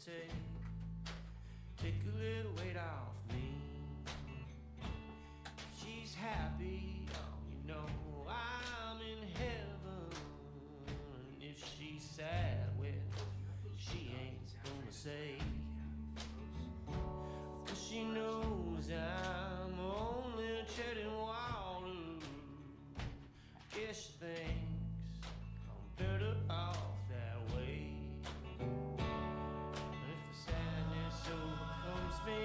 take a little weight off me. She's happy, oh, you know I'm in heaven. If she's sad, well, she ain't gonna say. Cause she knows I'm only treading water. Guess she thinks I'm better off that way. If the sadness overcomes me,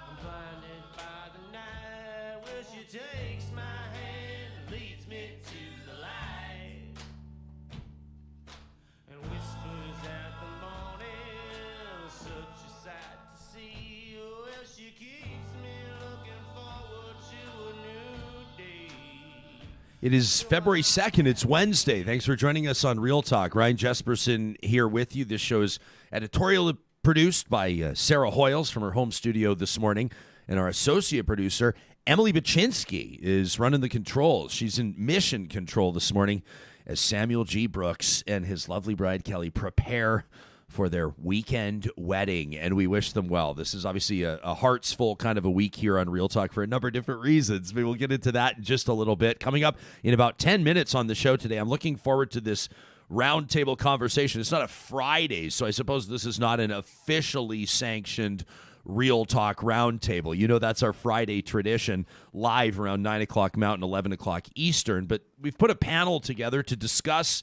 I'm blinded by the night. Well, she takes my hand and leads me to the light, and whispers at the morning, such a sight to see. Well, she keeps me looking forward to a new day. It is February 2nd. It's Wednesday. Thanks for joining us on Real Talk. Ryan Jesperson here with you. This show is editorially produced by Sarah Hoyles from her home studio this morning, and our associate producer, Emily Baczynski, is running the controls. She's in mission control this morning as Samuel G. Brooks and his lovely bride, Kelly, prepare for their weekend wedding, and we wish them well. This is obviously a hearts full kind of a week here on Real Talk for a number of different reasons. We'll get into that in just a little bit. Coming up in about 10 minutes on the show today, I'm looking forward to this roundtable conversation. It's not a Friday, so I suppose this is not an officially sanctioned Real Talk roundtable. You know, that's our Friday tradition, live around 9 o'clock Mountain, 11 o'clock Eastern. But we've put a panel together to discuss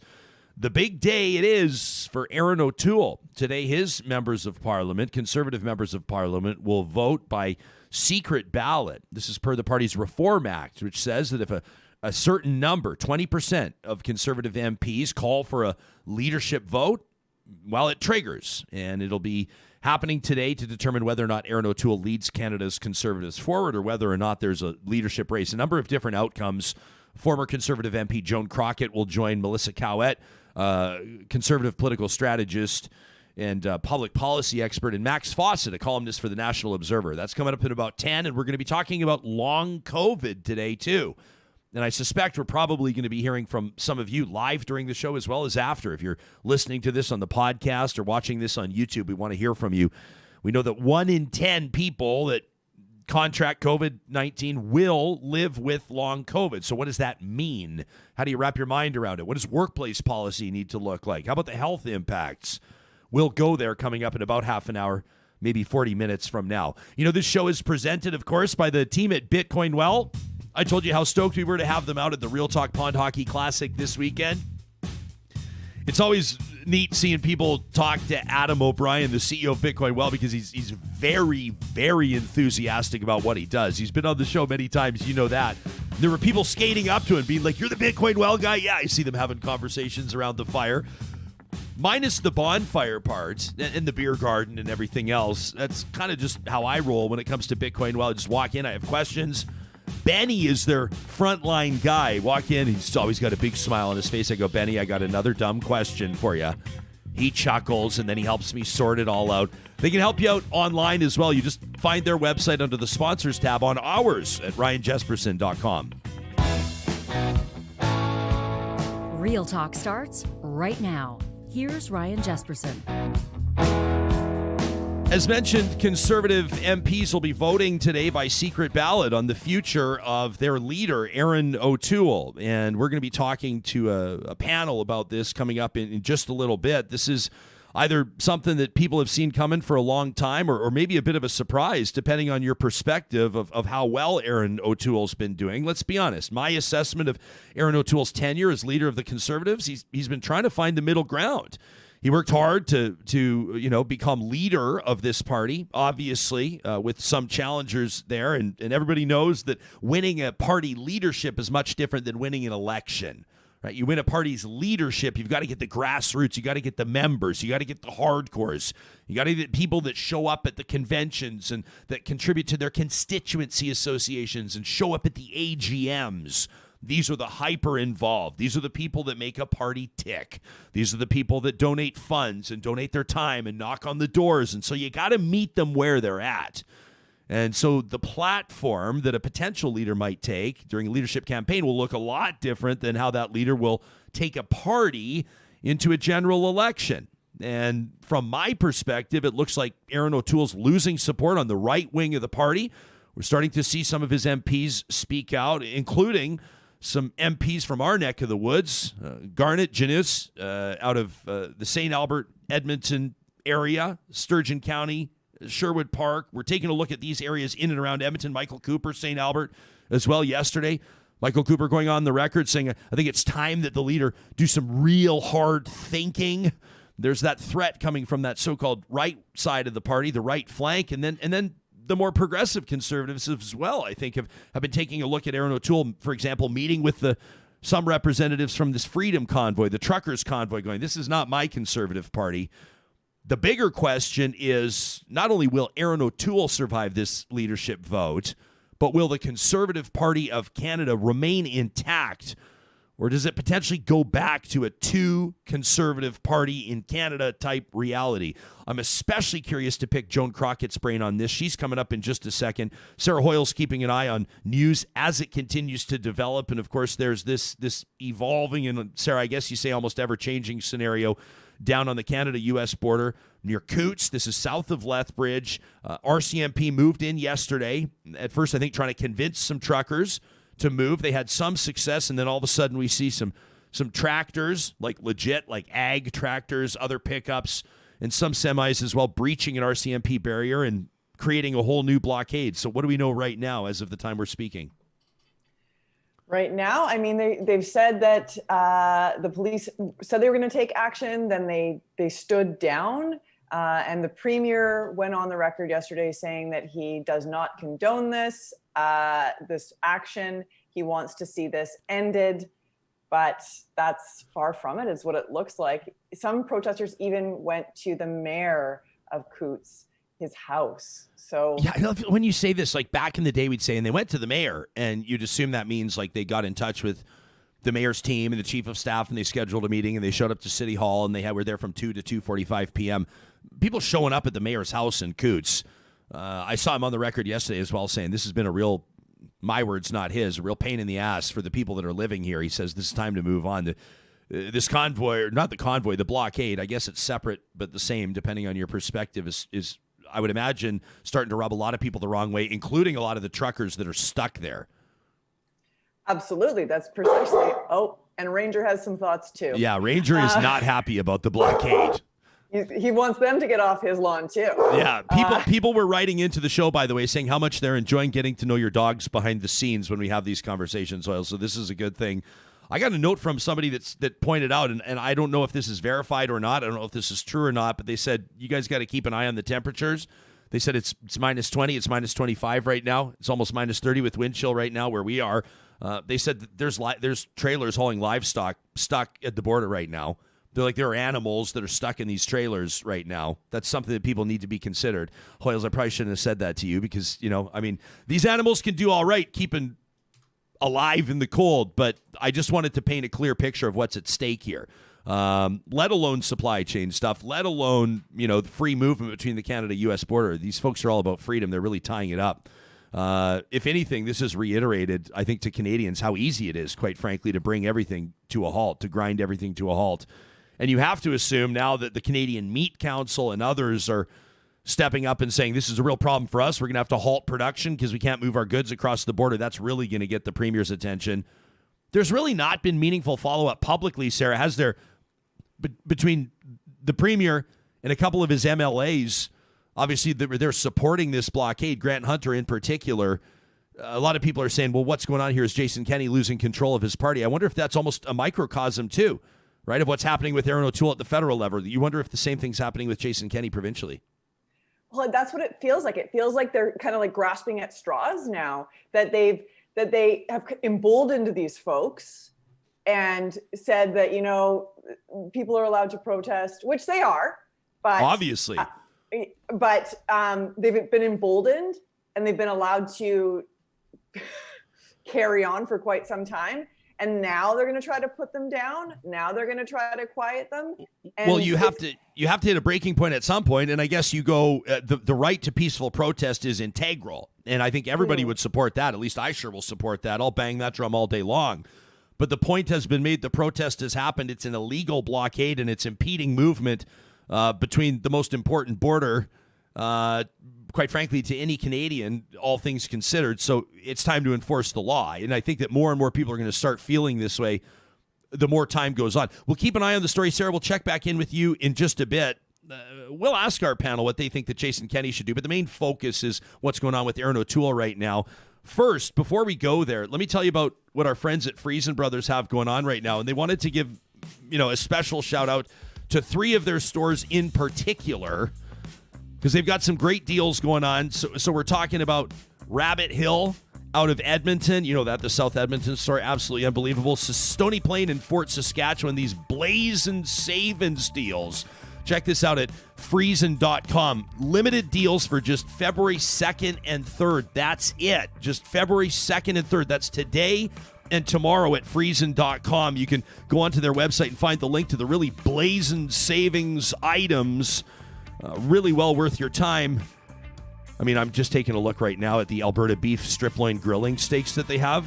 the big day it is for Erin O'Toole. Today, his members of Parliament, Conservative members of Parliament, will vote by secret ballot. This is per the party's Reform Act, which says that if a certain number, 20% of Conservative MPs call for a leadership vote, well, it triggers. And it'll be happening today to determine whether or not Erin O'Toole leads Canada's Conservatives forward or whether or not there's a leadership race. A number of different outcomes. Former Conservative MP Joan Crockatt will join Melissa Caouette, Conservative political strategist and public policy expert, and Max Fawcett, a columnist for the National Observer. That's coming up in about 10, and we're going to be talking about long COVID today, too. And I suspect we're probably going to be hearing from some of you live during the show as well as after. If you're listening to this on the podcast or watching this on YouTube, we want to hear from you. We know that 1 in 10 people that contract COVID-19 will live with long COVID. So what does that mean? How do you wrap your mind around it? What does workplace policy need to look like? How about the health impacts? We'll go there coming up in about half an hour, maybe 40 minutes from now. You know, this show is presented, of course, by the team at Bitcoin Well. I told you how stoked we were to have them out at the Real Talk Pond Hockey Classic this weekend. It's always neat seeing people talk to Adam O'Brien, the CEO of Bitcoin Well, because he's very, very enthusiastic about what he does. He's been on the show many times, you know that. There were people skating up to him being like, "You're the Bitcoin Well guy?" Yeah, I see them having conversations around the fire. Minus the bonfire part and the beer garden and everything else. That's kind of just how I roll when it comes to Bitcoin Well. I just walk in, I have questions. Benny is their frontline guy. Walk in, he's always got a big smile on his face. I go, "Benny, I got another dumb question for you." He chuckles, and then he helps me sort it all out. They can help you out online as well. You just find their website under the sponsors tab on ours at ryanjesperson.com. Real Talk starts right now. Here's Ryan Jesperson. As mentioned, Conservative MPs will be voting today by secret ballot on the future of their leader, Erin O'Toole. And we're going to be talking to a panel about this coming up in just a little bit. This is either something that people have seen coming for a long time or maybe a bit of a surprise, depending on your perspective of how well Erin O'Toole's been doing. Let's be honest. My assessment of Erin O'Toole's tenure as leader of the Conservatives, he's been trying to find the middle ground. He worked hard to become leader of this party, obviously, with some challengers there. And everybody knows that winning a party leadership is much different than winning an election. Right? You win a party's leadership, you've got to get the grassroots, you got to get the members, you got to get the hardcores, you got to get people that show up at the conventions and that contribute to their constituency associations and show up at the AGMs. These are the hyper-involved. These are the people that make a party tick. These are the people that donate funds and donate their time and knock on the doors. And so you got to meet them where they're at. And so the platform that a potential leader might take during a leadership campaign will look a lot different than how that leader will take a party into a general election. And from my perspective, it looks like Erin O'Toole's losing support on the right wing of the party. We're starting to see some of his MPs speak out, including some MPs from our neck of the woods, Garnet Janus out of the St. Albert, Edmonton area, Sturgeon County, Sherwood Park. We're taking a look at these areas in and around Edmonton. Michael Cooper, St. Albert as well yesterday. Michael Cooper going on the record saying, I think it's time that the leader do some real hard thinking. There's that threat coming from that so-called right side of the party, the right flank, and then the more progressive conservatives as well, I think, have been taking a look at Erin O'Toole, for example, meeting with some representatives from this Freedom Convoy, the truckers' convoy, going, this is not my conservative party. The bigger question is not only will Erin O'Toole survive this leadership vote, but will the Conservative Party of Canada remain intact, or does it potentially go back to a two-conservative party in Canada type reality? I'm especially curious to pick Joan Crockatt's brain on this. She's coming up in just a second. Sarah Hoyle's keeping an eye on news as it continues to develop. And, of course, there's this evolving and, Sarah, I guess you say almost ever-changing scenario down on the Canada-U.S. border near Coutts. This is south of Lethbridge. RCMP moved in yesterday. At first, I think, trying to convince some truckers to move. They had some success, and then all of a sudden we see some tractors, like legit, like ag tractors, other pickups, and some semis as well, breaching an RCMP barrier and creating a whole new blockade. So what do we know right now as of the time we're speaking? Right now, I mean, they've said that the police said they were going to take action, then they stood down, and the premier went on the record yesterday saying that he does not condone this action. He wants to see this ended, but that's far from it, is what it looks like. Some protesters even went to the mayor of Coutts, his house. So yeah, I know when you say this, like back in the day, we'd say, and they went to the mayor, and you'd assume that means like they got in touch with the mayor's team and the chief of staff, and they scheduled a meeting, and they showed up to City Hall, and were there from 2 to 2:45 p.m. People showing up at the mayor's house in Coutts. I saw him on the record yesterday as well saying this has been a real, my words, not his, a real pain in the ass for the people that are living here. He says this is time to move on. This convoy, or not the convoy, the blockade, I guess it's separate but the same depending on your perspective, is I would imagine starting to rub a lot of people the wrong way, including a lot of the truckers that are stuck there. Absolutely. That's precisely. Oh, and Ranger has some thoughts too. Yeah, Ranger is not happy about the blockade. He wants them to get off his lawn too. Yeah, people were writing into the show, by the way, saying how much they're enjoying getting to know your dogs behind the scenes when we have these conversations, Oil. So this is a good thing. I got a note from somebody that pointed out, and I don't know if this is verified or not. I don't know if this is true or not, but they said, you guys got to keep an eye on the temperatures. They said it's minus 20, it's minus 25 right now. It's almost minus 30 with wind chill right now where we are. They said that there's trailers hauling livestock stuck at the border right now. They're like, there are animals that are stuck in these trailers right now. That's something that people need to be considered. Hoyles, I probably shouldn't have said that to you because, these animals can do all right keeping alive in the cold, but I just wanted to paint a clear picture of what's at stake here. Let alone supply chain stuff, let alone, the free movement between the Canada-U.S. border. These folks are all about freedom. They're really tying it up. If anything, this has reiterated, I think, to Canadians how easy it is, quite frankly, to bring everything to a halt, to grind everything to a halt. And you have to assume now that the Canadian Meat Council and others are stepping up and saying this is a real problem for us. We're going to have to halt production because we can't move our goods across the border. That's really going to get the Premier's attention. There's really not been meaningful follow-up publicly, Sarah, has there, between the Premier and a couple of his MLAs. Obviously, they're supporting this blockade, Grant Hunter in particular. A lot of people are saying, well, what's going on here is Jason Kenney losing control of his party. I wonder if that's almost a microcosm, too, right, of what's happening with Erin O'Toole at the federal level. You wonder if the same thing's happening with Jason Kenney provincially. Well, that's what it feels like. It feels like they're kind of like grasping at straws now, that they have emboldened these folks and said that, people are allowed to protest, which they are, but obviously, but they've been emboldened and they've been allowed to carry on for quite some time. And now they're going to try to put them down. Now they're going to try to quiet them. And well, you have to hit a breaking point at some point, and I guess you go. The right to peaceful protest is integral, and I think everybody would support that. At least I sure will support that. I'll bang that drum all day long. But the point has been made. The protest has happened. It's an illegal blockade, and it's impeding movement between the most important border, quite frankly, to any Canadian, all things considered. So it's time to enforce the law. And I think that more and more people are going to start feeling this way the more time goes on. We'll keep an eye on the story. Sarah, we'll check back in with you in just a bit. We'll ask our panel what they think that Jason Kenney should do, but the main focus is what's going on with Erin O'Toole right now. First, before we go there, let me tell you about what our friends at Friesen Brothers have going on right now. And they wanted to give, a special shout out to 3 of their stores in particular, because they've got some great deals going on. So we're talking about Rabbit Hill out of Edmonton. You know that, the South Edmonton store, absolutely unbelievable. Stony Plain and Fort Saskatchewan, these blazing savings deals. Check this out at Friesen.com. Limited deals for just February 2nd and 3rd. That's it. Just February 2nd and 3rd. That's today and tomorrow at Friesen.com. You can go onto their website and find the link to the really blazing savings items. Really well worth your time. I mean, I'm just taking a look right now at the Alberta beef strip loin grilling steaks that they have.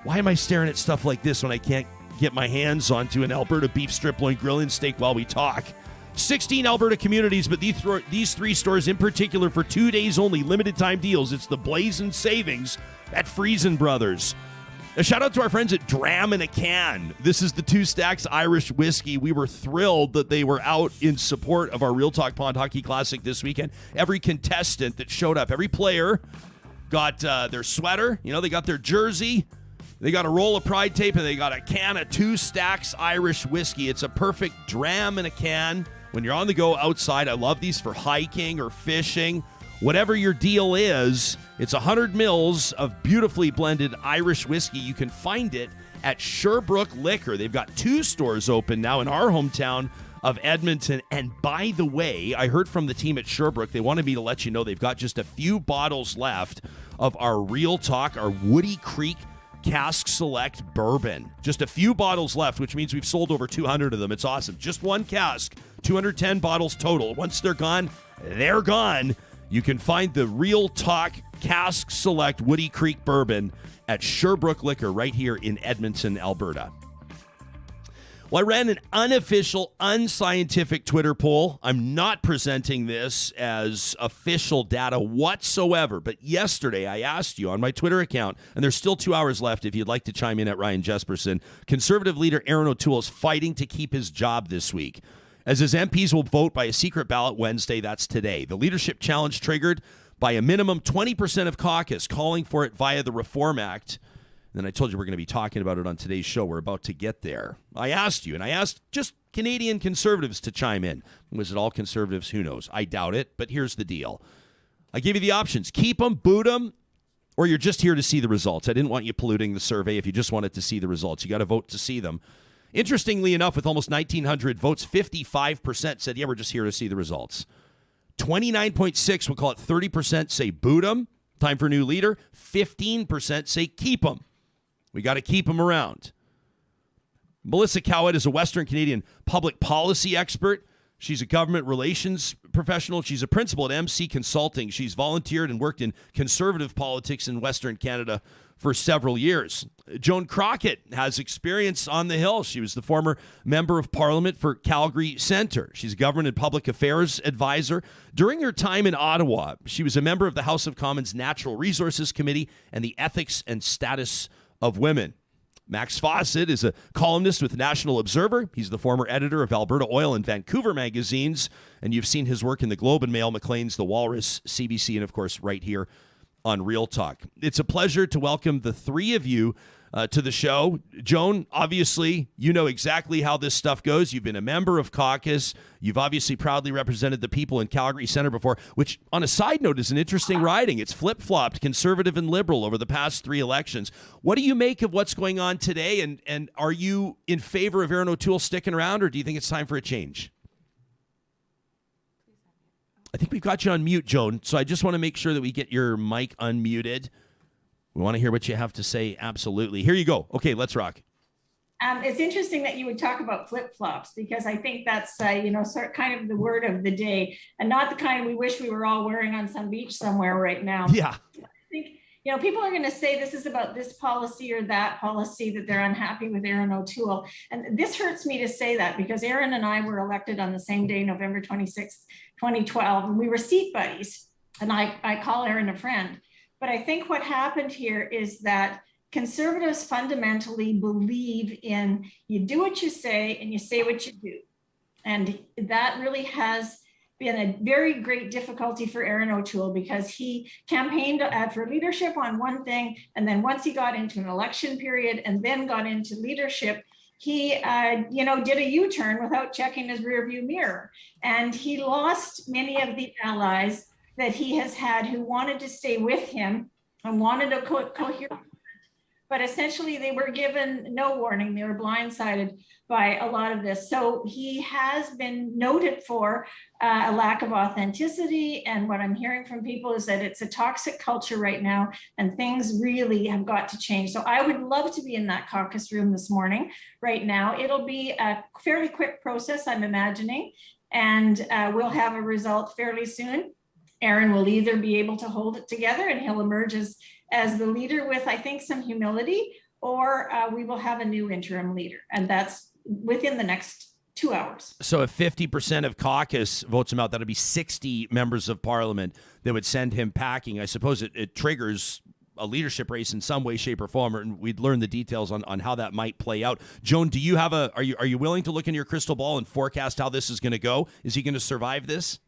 Why am I staring at stuff like this when I can't get my hands onto an Alberta beef strip loin grilling steak while we talk? 16 Alberta communities, but these 3 stores in particular for 2 days only, limited time deals. It's the blazing savings at Friesen Brothers. A shout out to our friends at Dram in a Can. This is the 2 Stacks Irish whiskey. We were thrilled that they were out in support of our Real Talk Pond Hockey Classic this weekend. Every contestant that showed up, every player got their sweater, they got their jersey, they got a roll of pride tape, and they got a can of 2 Stacks Irish whiskey. It's a perfect dram in a can when you're on the go outside. I love these for hiking or fishing. Whatever your deal is, it's 100 mils of beautifully blended Irish whiskey. You can find it at Sherbrooke Liquor. They've got 2 stores open now in our hometown of Edmonton. And by the way, I heard from the team at Sherbrooke, they wanted me to let you know they've got just a few bottles left of our Real Talk, our Woody Creek Cask Select Bourbon. Just a few bottles left, which means we've sold over 200 of them. It's awesome. Just one cask, 210 bottles total. Once they're gone, they're gone. You can find the Real Talk Cask Select Woody Creek Bourbon at Sherbrooke Liquor right here in Edmonton, Alberta. Well, I ran an unofficial, unscientific Twitter poll. I'm not presenting this as official data whatsoever, but yesterday I asked you on my Twitter account, and there's still 2 hours left if you'd like to chime in at Ryan Jesperson. Conservative leader Erin O'Toole is fighting to keep his job this week, as his MPs will vote by a secret ballot Wednesday. That's today. The leadership challenge triggered by a minimum 20% of caucus calling for it via the Reform Act. And then I told you we're going to be talking about it on today's show. We're about to get there. I asked you, and I asked just Canadian Conservatives to chime in. Was it all Conservatives? Who knows? I doubt it, but here's the deal. I gave you the options. Keep them, boot them, or you're just here to see the results. I didn't want you polluting the survey if you just wanted to see the results. You got to vote to see them. Interestingly enough, with almost 1,900 votes, 55% said, yeah, we're just here to see the results. 29.6, we'll call it 30%, say boot them, time for a new leader. 15% say keep them. We got to keep them around. Melissa Caouette is a Western Canadian public policy expert. She's a government relations professional. She's a principal at MC Consulting. She's volunteered and worked in conservative politics in Western Canada for several years. Joan Crockatt has experience on the Hill. She was the former member of Parliament for Calgary Centre. She's a government and public affairs advisor. During her time in Ottawa, she was a member of the House of Commons Natural Resources Committee and the Ethics and Status of Women. Max Fawcett is a columnist with National Observer. He's the former editor of Alberta Oil and Vancouver magazines, and you've seen his work in the Globe and Mail, Maclean's, The Walrus, CBC, and of course right here on Real Talk. It's a pleasure to welcome the 3 of you to the show. Joan, obviously, you know exactly how this stuff goes. You've been a member of caucus. You've obviously proudly represented the people in Calgary Centre before, which, on a side note, is an interesting riding. It's flip-flopped, Conservative and Liberal, over the past 3 elections. What do you make of what's going on today, and are you in favor of Erin O'Toole sticking around, or do you think it's time for a change? I think we've got you on mute, Joan, so I just want to make sure that we get your mic unmuted. We want to hear what you have to say. Absolutely. Here you go. Okay, let's rock. It's interesting that you would talk about flip-flops, because I think that's, kind of the word of the day, and not the kind we wish we were all wearing on some beach somewhere right now. Yeah. I think you know, people are going to say this is about this policy or that policy, that they're unhappy with Erin O'Toole. And this hurts me to say that, because Erin and I were elected on the same day, November 26, 2012, and we were seat buddies. And I call Erin a friend. But I think what happened here is that Conservatives fundamentally believe in you do what you say and you say what you do. And that really has been a very great difficulty for Erin O'Toole, because he campaigned for leadership on one thing, and then once he got into an election period and then got into leadership, he did a U-turn without checking his rearview mirror. And he lost many of the allies that he has had who wanted to stay with him and wanted a coherent. But essentially they were given no warning. They were blindsided by a lot of this. So he has been noted for a lack of authenticity. And what I'm hearing from people is that it's a toxic culture right now, and things really have got to change. So I would love to be in that caucus room this morning. Right now, it'll be a fairly quick process, I'm imagining, and we'll have a result fairly soon. Erin will either be able to hold it together and he'll emerge as the leader with, I think, some humility, or we will have a new interim leader. And that's within the next 2 hours. So if 50% of caucus votes him out, that'll be 60 members of parliament that would send him packing. I suppose it triggers a leadership race in some way, shape, or form, and we'd learn the details on how that might play out. Joan, do you have are you willing to look in your crystal ball and forecast how this is going to go? Is he going to survive this?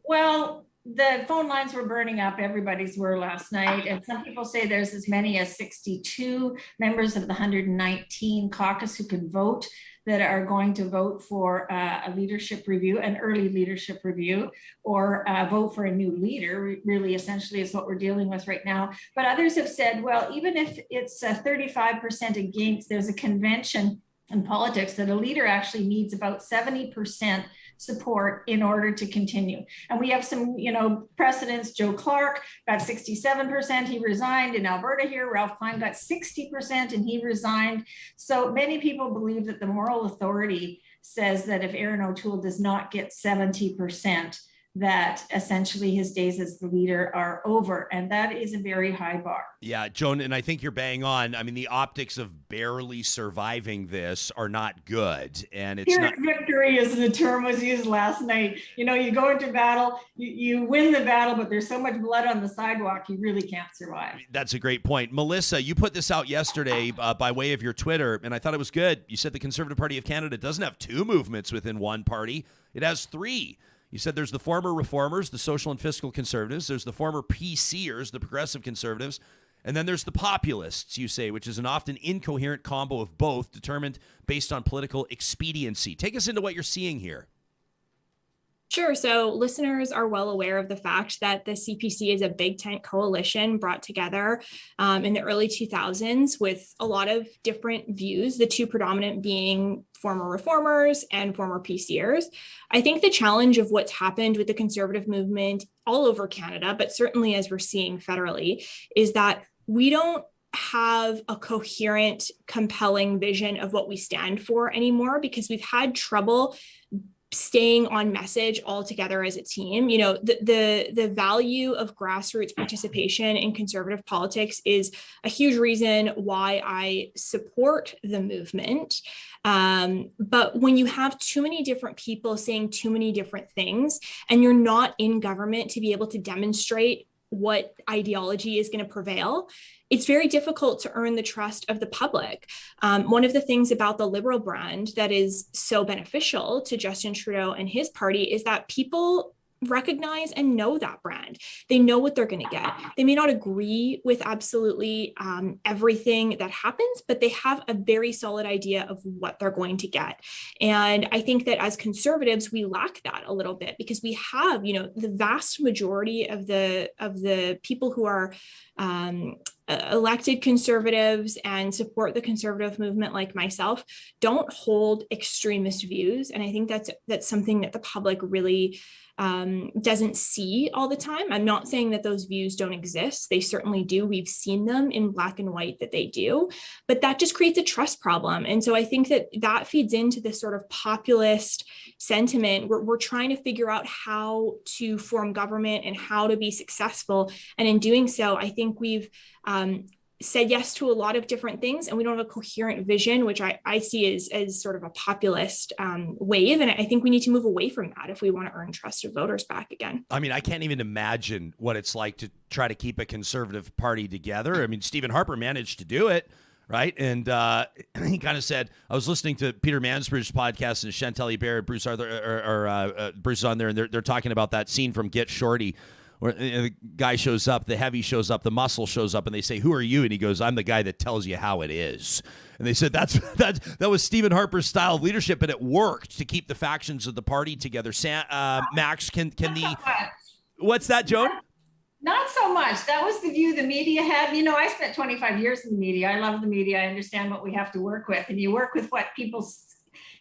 Well, the phone lines were burning up. Everybody's were last night. And some people say there's as many as 62 members of the 119 caucus who can vote that are going to vote for a leadership review, an early leadership review, or vote for a new leader, really essentially is what we're dealing with right now. But others have said, well, even if it's 35% against, there's a convention in politics that a leader actually needs about 70% support in order to continue. And we have some, precedents. Joe Clark got 67%, he resigned. In Alberta here, Ralph Klein got 60% and he resigned. So many people believe that the moral authority says that if Erin O'Toole does not get 70%, that essentially his days as the leader are over. And that is a very high bar. Yeah, Joan, and I think you're bang on. I mean, the optics of barely surviving this are not good. And it's not victory, as the term was used last night. You go into battle, you win the battle, but there's so much blood on the sidewalk, you really can't survive. That's a great point. Melissa, you put this out yesterday by way of your Twitter, and I thought it was good. You said the Conservative Party of Canada doesn't have two movements within one party. It has three. You said there's the former reformers, the social and fiscal conservatives. There's the former PCers, the progressive conservatives. And then there's the populists, you say, which is an often incoherent combo of both, determined based on political expediency. Take us into what you're seeing here. Sure. So listeners are well aware of the fact that the CPC is a big tent coalition brought together in the early 2000s with a lot of different views, the two predominant being former reformers and former PCers. I think the challenge of what's happened with the conservative movement all over Canada, but certainly as we're seeing federally, is that we don't have a coherent, compelling vision of what we stand for anymore, because we've had trouble staying on message all together as a team. The value of grassroots participation in conservative politics is a huge reason why I support the movement. But when you have too many different people saying too many different things, and you're not in government to be able to demonstrate what ideology is going to prevail, it's very difficult to earn the trust of the public. One of the things about the Liberal brand that is so beneficial to Justin Trudeau and his party is that people recognize and know that brand. They know what they're going to get. They may not agree with absolutely everything that happens, but they have a very solid idea of what they're going to get. And I think that as conservatives, we lack that a little bit, because we have, the vast majority of the people who are elected conservatives and support the conservative movement like myself don't hold extremist views. And I think that's something that the public really doesn't see all the time. I'm not saying that those views don't exist. They certainly do. We've seen them in black and white that they do, but that just creates a trust problem. And so I think that feeds into this sort of populist sentiment. We're trying to figure out how to form government and how to be successful. And in doing so, I think we've said yes to a lot of different things, and we don't have a coherent vision, which I see as sort of a populist wave. And I think we need to move away from that if we want to earn trust of voters back again. I mean, I can't even imagine what it's like to try to keep a conservative party together. I mean, Stephen Harper managed to do it, right? And he kind of said, I was listening to Peter Mansbridge's podcast and Chantal Hébert, Bruce is on there, and they're talking about that scene from Get Shorty, where the guy shows up, the heavy shows up, the muscle shows up, and they say, "Who are you?" And he goes, "I'm the guy that tells you how it is." And they said that was Stephen Harper's style of leadership, but it worked to keep the factions of the party together. Max, can the what's that, Joan? Not so much. That was the view the media had. You know, I spent 25 years in the media. I love the media. I understand what we have to work with, and you work with what people,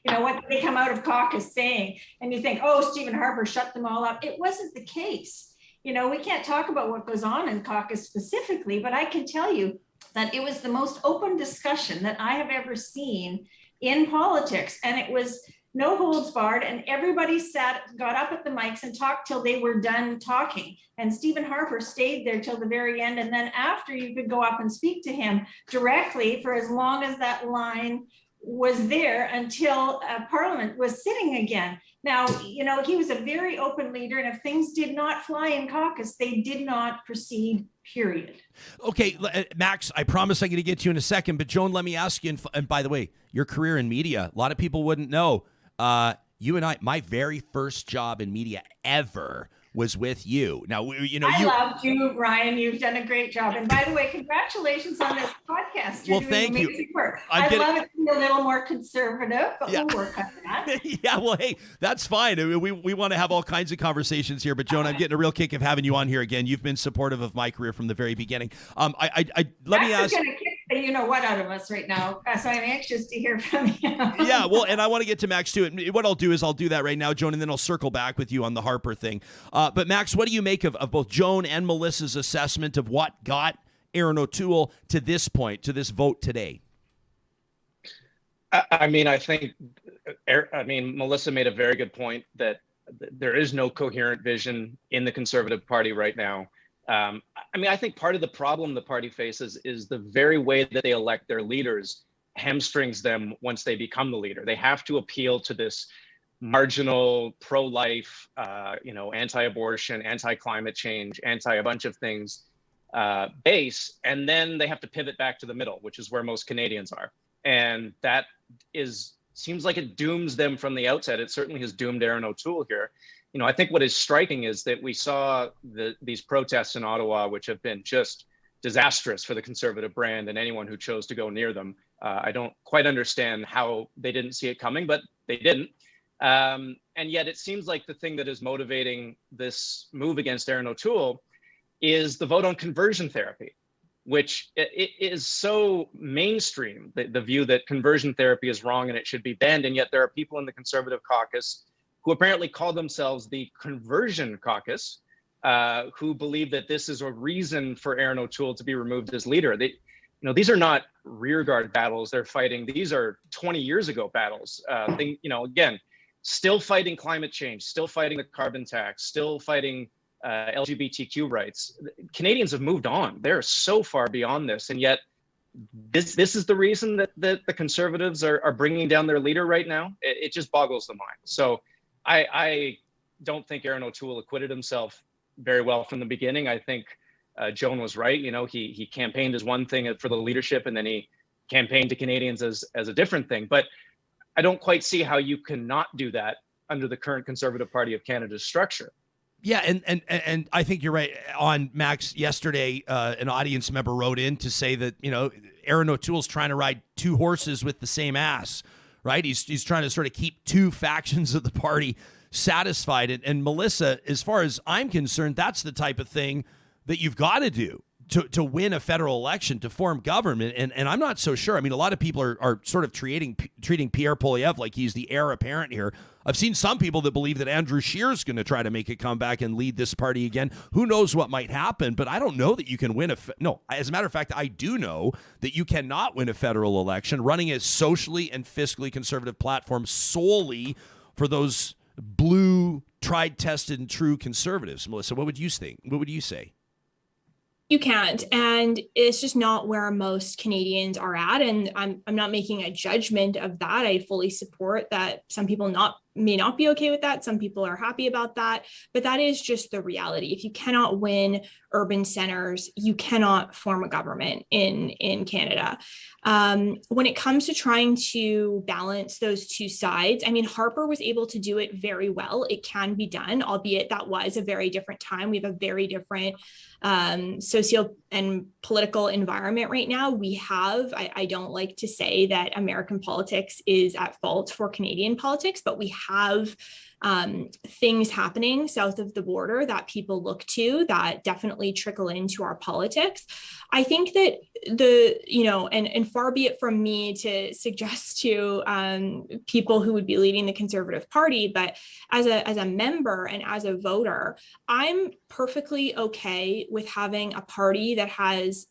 what they come out of caucus saying, and you think, oh, Stephen Harper shut them all up. It wasn't the case. We can't talk about what goes on in caucus specifically, but I can tell you that it was the most open discussion that I have ever seen in politics. And it was no holds barred, and everybody got up at the mics and talked till they were done talking. And Stephen Harper stayed there till the very end. And then after, you could go up and speak to him directly for as long as that line was there until Parliament was sitting again. Now, he was a very open leader, and if things did not fly in caucus, they did not proceed, period. Okay, Max, I promise I'm going to get to you in a second, but Joan, let me ask you, and by the way, your career in media, a lot of people wouldn't know. You and I, my very first job in media ever was with you. Now, I loved you, Ryan. You've done a great job. And by the way, congratulations on this podcast. You're doing thank amazing you. Work. I'd love it to be a little more conservative, but we'll work on that. Yeah, well, hey, that's fine. I mean, we want to have all kinds of conversations here, but Joan, I'm getting a real kick of having you on here again. You've been supportive of my career from the very beginning. Let me ask. Going to kick the what out of us right now, so I'm anxious to hear from you. Yeah, well, and I want to get to Max too. And what I'll do is I'll do that right now, Joan, and then I'll circle back with you on the Harper thing. But Max, what do you make of both Joan and Melissa's assessment of what got Erin O'Toole to this point, to this vote today? I mean, Melissa made a very good point that there is no coherent vision in the Conservative Party right now. I think part of the problem the party faces is the very way that they elect their leaders hamstrings them once they become the leader. They have to appeal to this marginal, pro-life, anti-abortion, anti-climate change, a bunch of things base, and then they have to pivot back to the middle, which is where most Canadians are. And that seems like it dooms them from the outset. It certainly has doomed Erin O'Toole here. I think what is striking is that we saw these protests in Ottawa, which have been just disastrous for the Conservative brand and anyone who chose to go near them. I don't quite understand how they didn't see it coming, but they didn't. And yet it seems like the thing that is motivating this move against Erin O'Toole is the vote on conversion therapy, which it is so mainstream, the view that conversion therapy is wrong and it should be banned. And yet there are people in the Conservative caucus who apparently call themselves the Conversion Caucus, who believe that this is a reason for Erin O'Toole to be removed as leader. These are not rearguard battles they're fighting. These are 20 years ago battles. Again, still fighting climate change, still fighting the carbon tax, still fighting LGBTQ rights. Canadians have moved on. They're so far beyond this, and yet this is the reason that the Conservatives are bringing down their leader right now. It just boggles the mind. So I don't think Erin O'Toole acquitted himself very well from the beginning. I think Joan was right. He campaigned as one thing for the leadership, and then he campaigned to Canadians as a different thing. But I don't quite see how you cannot do that under the current Conservative Party of Canada's structure. Yeah, and I think you're right. On Max yesterday, an audience member wrote in to say that Erin O'Toole's trying to ride two horses with the same ass, right? He's trying to sort of keep two factions of the party satisfied. And Melissa, as far as I'm concerned, that's the type of thing that you've got to do, to win a federal election, to form government. And I'm not so sure. I mean, a lot of people are sort of treating Pierre Poilievre like he's the heir apparent here. I've seen some people that believe that Andrew Scheer's going to try to make a comeback and lead this party again. Who knows what might happen, but I don't know that you can win no, as a matter of fact, I do know that you cannot win a federal election running a socially and fiscally conservative platform solely for those blue, tried, tested, and true conservatives. Melissa, what would you think? What would you say? You can't, and it's just not where most Canadians are at. And I'm not making a judgment of that. I fully support that. Some people may not be okay with that. Some people are happy about that, but that is just the reality. If you cannot win urban centers, you cannot form a government in Canada. When it comes to trying to balance those two sides, I mean, Harper was able to do it very well. It can be done, albeit that was a very different time. We have a very different socio and political environment right now. We have, I don't like to say that American politics is at fault for Canadian politics, but we have things happening south of the border that people look to that definitely trickle into our politics. I think that and far be it from me to suggest to people who would be leading the Conservative Party, but as a member and as a voter, I'm perfectly okay with having a party that has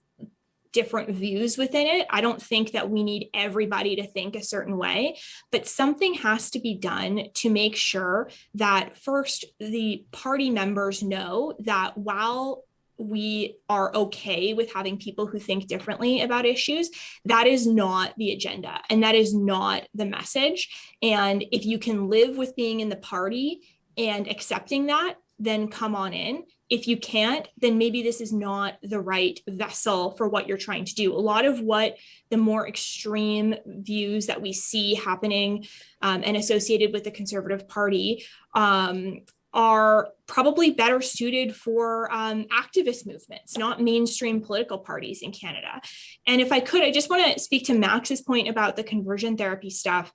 different views within it. I don't think that we need everybody to think a certain way, but something has to be done to make sure that first the party members know that while we are okay with having people who think differently about issues, that is not the agenda and that is not the message. And if you can live with being in the party and accepting that, then come on in. If you can't, then maybe this is not the right vessel for what you're trying to do. A lot of what the more extreme views that we see happening and associated with the Conservative Party are probably better suited for activist movements, not mainstream political parties in Canada. And if I could, I just want to speak to Max's point about the conversion therapy stuff.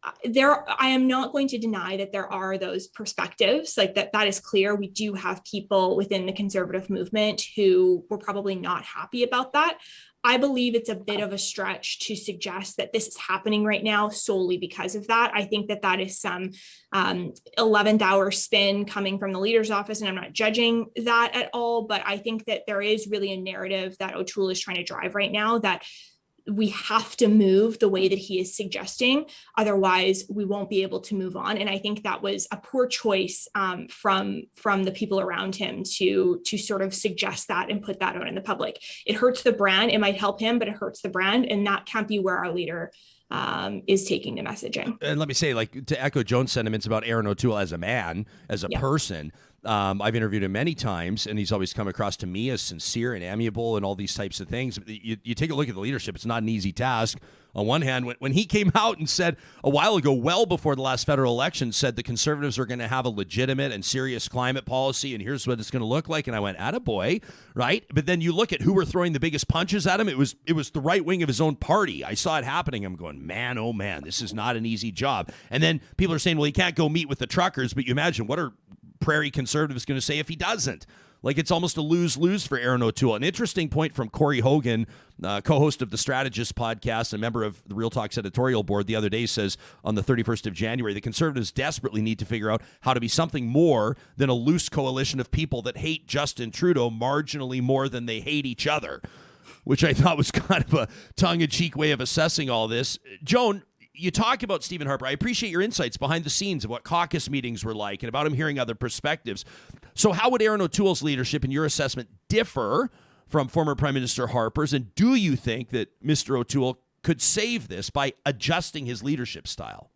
I am not going to deny that there are those perspectives, like that is clear. We do have people within the conservative movement who were probably not happy about that. I believe it's a bit of a stretch to suggest that this is happening right now solely because of that. I think that is some 11th hour spin coming from the leader's office, and I'm not judging that at all, but I think that there is really a narrative that O'Toole is trying to drive right now that we have to move the way that he is suggesting. Otherwise, we won't be able to move on. And I think that was a poor choice from the people around him to sort of suggest that and put that out in the public. It hurts the brand. It might help him, but it hurts the brand. And that can't be where our leader is taking the messaging. And let me say, like, to echo Joan's sentiments about Erin O'Toole as a man, as a person, I've interviewed him many times, and he's always come across to me as sincere and amiable and all these types of things. You take a look at the leadership, it's not an easy task. On one hand, when he came out and said a while ago, well before the last federal election, said the Conservatives are going to have a legitimate and serious climate policy, and here's what it's going to look like. And I went, attaboy, right? But then you look at who were throwing the biggest punches at him. It was the right wing of his own party. I saw it happening. I'm going, man, oh man, this is not an easy job. And then people are saying, well, he can't go meet with the truckers, but you imagine what are Prairie Conservatives going to say if he doesn't? Like, it's almost a lose-lose for Erin O'Toole. An interesting point from Corey Hogan, co-host of the Strategist podcast, a member of the Real Talk's editorial board, the other day says on the 31st of January, the Conservatives desperately need to figure out how to be something more than a loose coalition of people that hate Justin Trudeau marginally more than they hate each other, which I thought was kind of a tongue-in-cheek way of assessing all this. Joan, you talk about Stephen Harper. I appreciate your insights behind the scenes of what caucus meetings were like and about him hearing other perspectives. So how would Erin O'Toole's leadership, in your assessment, differ from former Prime Minister Harper's? And do you think that Mr. O'Toole could save this by adjusting his leadership style?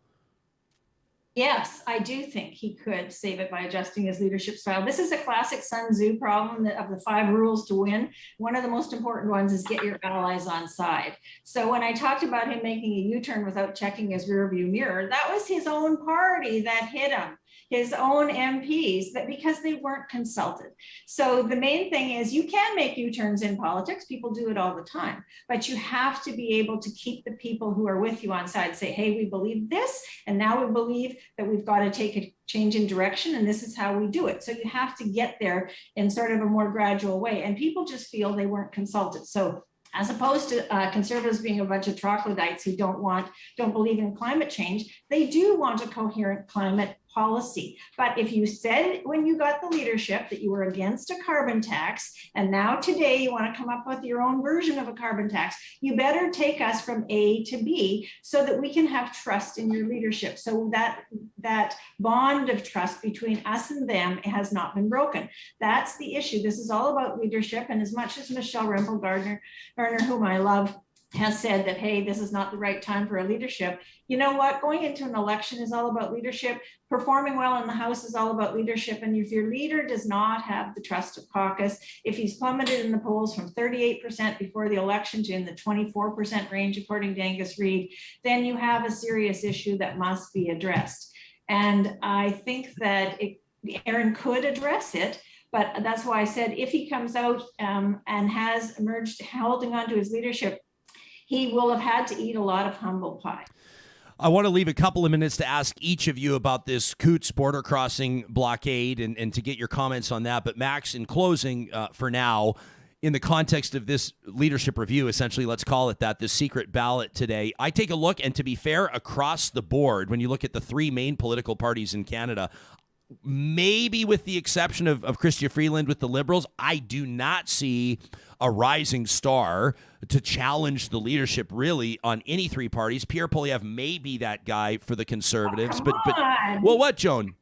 Yes, I do think he could save it by adjusting his leadership style. This is a classic Sun Tzu problem of the 5 rules to win. One of the most important ones is get your allies on side. So when I talked about him making a U-turn without checking his rearview mirror, that was his own party that hit him. his own MPs that because they weren't consulted. So the main thing is you can make U-turns in politics. People do it all the time, but you have to be able to keep the people who are with you on side, say, hey, we believe this, and now we believe that we've got to take a change in direction, and this is how we do it. So you have to get there in sort of a more gradual way, and people just feel they weren't consulted. So as opposed to Conservatives being a bunch of troglodytes who don't believe in climate change, they do want a coherent climate policy. But if you said when you got the leadership that you were against a carbon tax, and now today you want to come up with your own version of a carbon tax, you better take us from A to B so that we can have trust in your leadership. So that bond of trust between us and them has not been broken. That's the issue. This is all about leadership. And as much as Michelle Rempel-Gardner, whom I love, has said that, hey, this is not the right time for a leadership. You know what? Going into an election is all about leadership. Performing well in the House is all about leadership. And if your leader does not have the trust of caucus, if he's plummeted in the polls from 38% before the election to in the 24% range, according to Angus Reid, then you have a serious issue that must be addressed. And I think that Erin could address it. But that's why I said if he comes out and has emerged holding on to his leadership, he will have had to eat a lot of humble pie. I want to leave a couple of minutes to ask each of you about this Coutts border crossing blockade and to get your comments on that. But Max, in closing for now, in the context of this leadership review, essentially, let's call it that, the secret ballot today, I take a look, and to be fair, across the board, when you look at the three main political parties in Canada, maybe with the exception of Chrystia Freeland with the Liberals, I do not see a rising star to challenge the leadership really on any three parties. Pierre Poilievre may be that guy for the Conservatives, but well, what, Joan?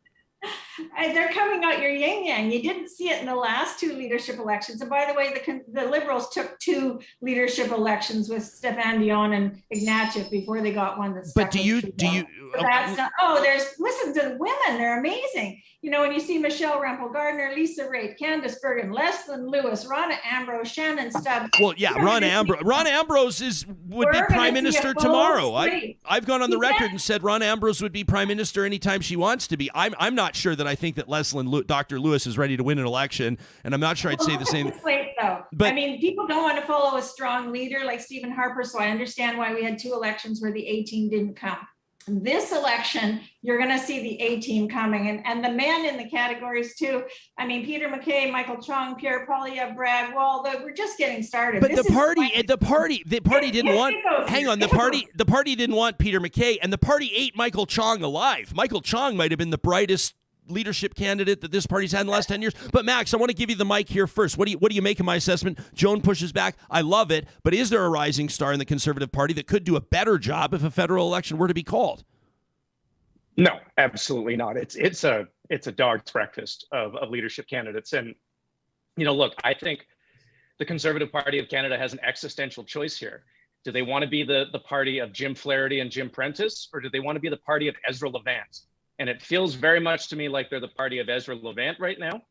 They're coming out your yin yang. You didn't see it in the last two leadership elections. And by the way, the Liberals took two leadership elections with Stéphane Dion and Ignatieff before they got one that's. But do you? That's not, listen to the women. They're amazing. You know, when you see Michelle Rempel-Gardner, Lisa Raitt, Candice Bergen, Leslyn Lewis, Ronna Ambrose, Shannon Stubbs. Well, yeah, Ronna Ambrose would be prime minister tomorrow. I've gone on the record and said Ronna Ambrose would be prime minister anytime she wants to be. I'm not sure that I think that Dr. Lewis is ready to win an election, and I'm not sure I'd say the same. But I mean, people don't want to follow a strong leader like Stephen Harper, so I understand why we had two elections where the A team didn't come. This election, you're going to see the A team coming, and the men in the categories too. I mean, Peter MacKay, Michael Chong, Pierre Poilievre, Brad Wall. We're just getting started. But the party didn't want. Hang on, the party didn't want Peter MacKay, and the party ate Michael Chong alive. Michael Chong might have been the brightest leadership candidate that this party's had in the last 10 years. But Max, I want to give you the mic here first. What do you make of my assessment? Joan pushes back. I love it. But is there a rising star in the Conservative Party that could do a better job if a federal election were to be called? No, absolutely not. It's a dog's breakfast of leadership candidates. And, you know, look, I think the Conservative Party of Canada has an existential choice here. Do they want to be the party of Jim Flaherty and Jim Prentice, or do they want to be the party of Ezra Levant? And it feels very much to me like they're the party of Ezra Levant right now.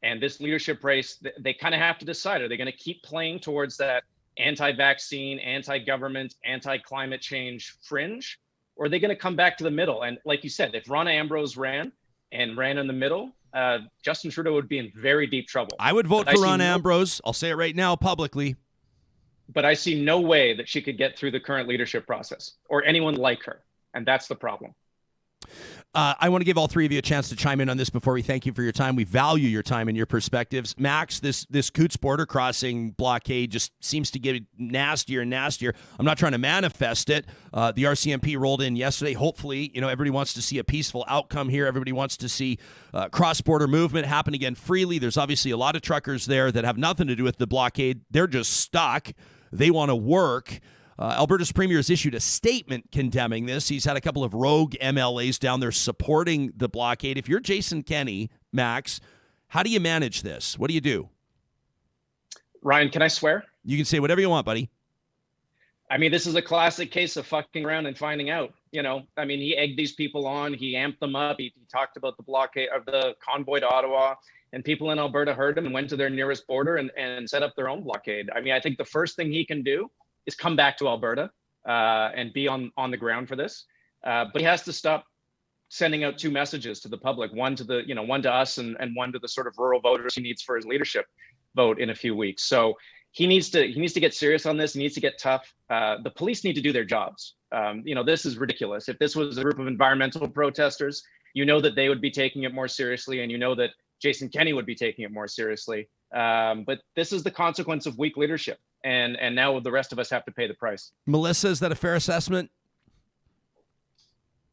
And this leadership race, they kind of have to decide, are they going to keep playing towards that anti-vaccine, anti-government, anti-climate change fringe? Or are they going to come back to the middle? And like you said, if Ronna Ambrose ran in the middle, Justin Trudeau would be in very deep trouble. I would vote for Ronna Ambrose. I'll say it right now publicly. But I see no way that she could get through the current leadership process or anyone like her. And that's the problem. I want to give all three of you a chance to chime in on this before we thank you for your time. We value your time and your perspectives. Max, this Coutts border crossing blockade just seems to get nastier and nastier. I'm not trying to manifest it. The RCMP rolled in yesterday. Hopefully, everybody wants to see a peaceful outcome here. Everybody wants to see cross-border movement happen again freely. There's obviously a lot of truckers there that have nothing to do with the blockade. They're just stuck. They want to work. Alberta's premier has issued a statement condemning this. He's had a couple of rogue MLAs down there supporting the blockade. If you're Jason Kenney, Max, how do you manage this? What do you do? Ryan, can I swear? You can say whatever you want, buddy. I mean, this is a classic case of fucking around and finding out. I mean, he egged these people on. He amped them up. He talked about the blockade of the convoy to Ottawa, and people in Alberta heard him and went to their nearest border and set up their own blockade. I mean, I think the first thing he can do is come back to Alberta and be on the ground for this. But he has to stop sending out two messages to the public, one to the, one to us and one to the sort of rural voters he needs for his leadership vote in a few weeks. So he needs to get serious on this. He needs to get tough. The police need to do their jobs. This is ridiculous. If this was a group of environmental protesters, that they would be taking it more seriously, and that Jason Kenney would be taking it more seriously. But this is the consequence of weak leadership, and now the rest of us have to pay the price. Melissa, is that a fair assessment?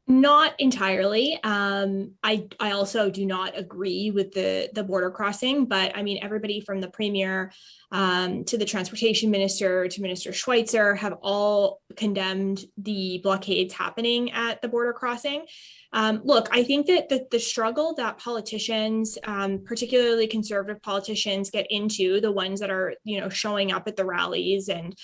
Not entirely. I also do not agree with the border crossing, but I mean, everybody from the premier to the transportation minister to Minister Schweitzer have all condemned the blockades happening at the border crossing. Look, I think that the struggle that politicians, particularly conservative politicians, get into, the ones that are, showing up at the rallies and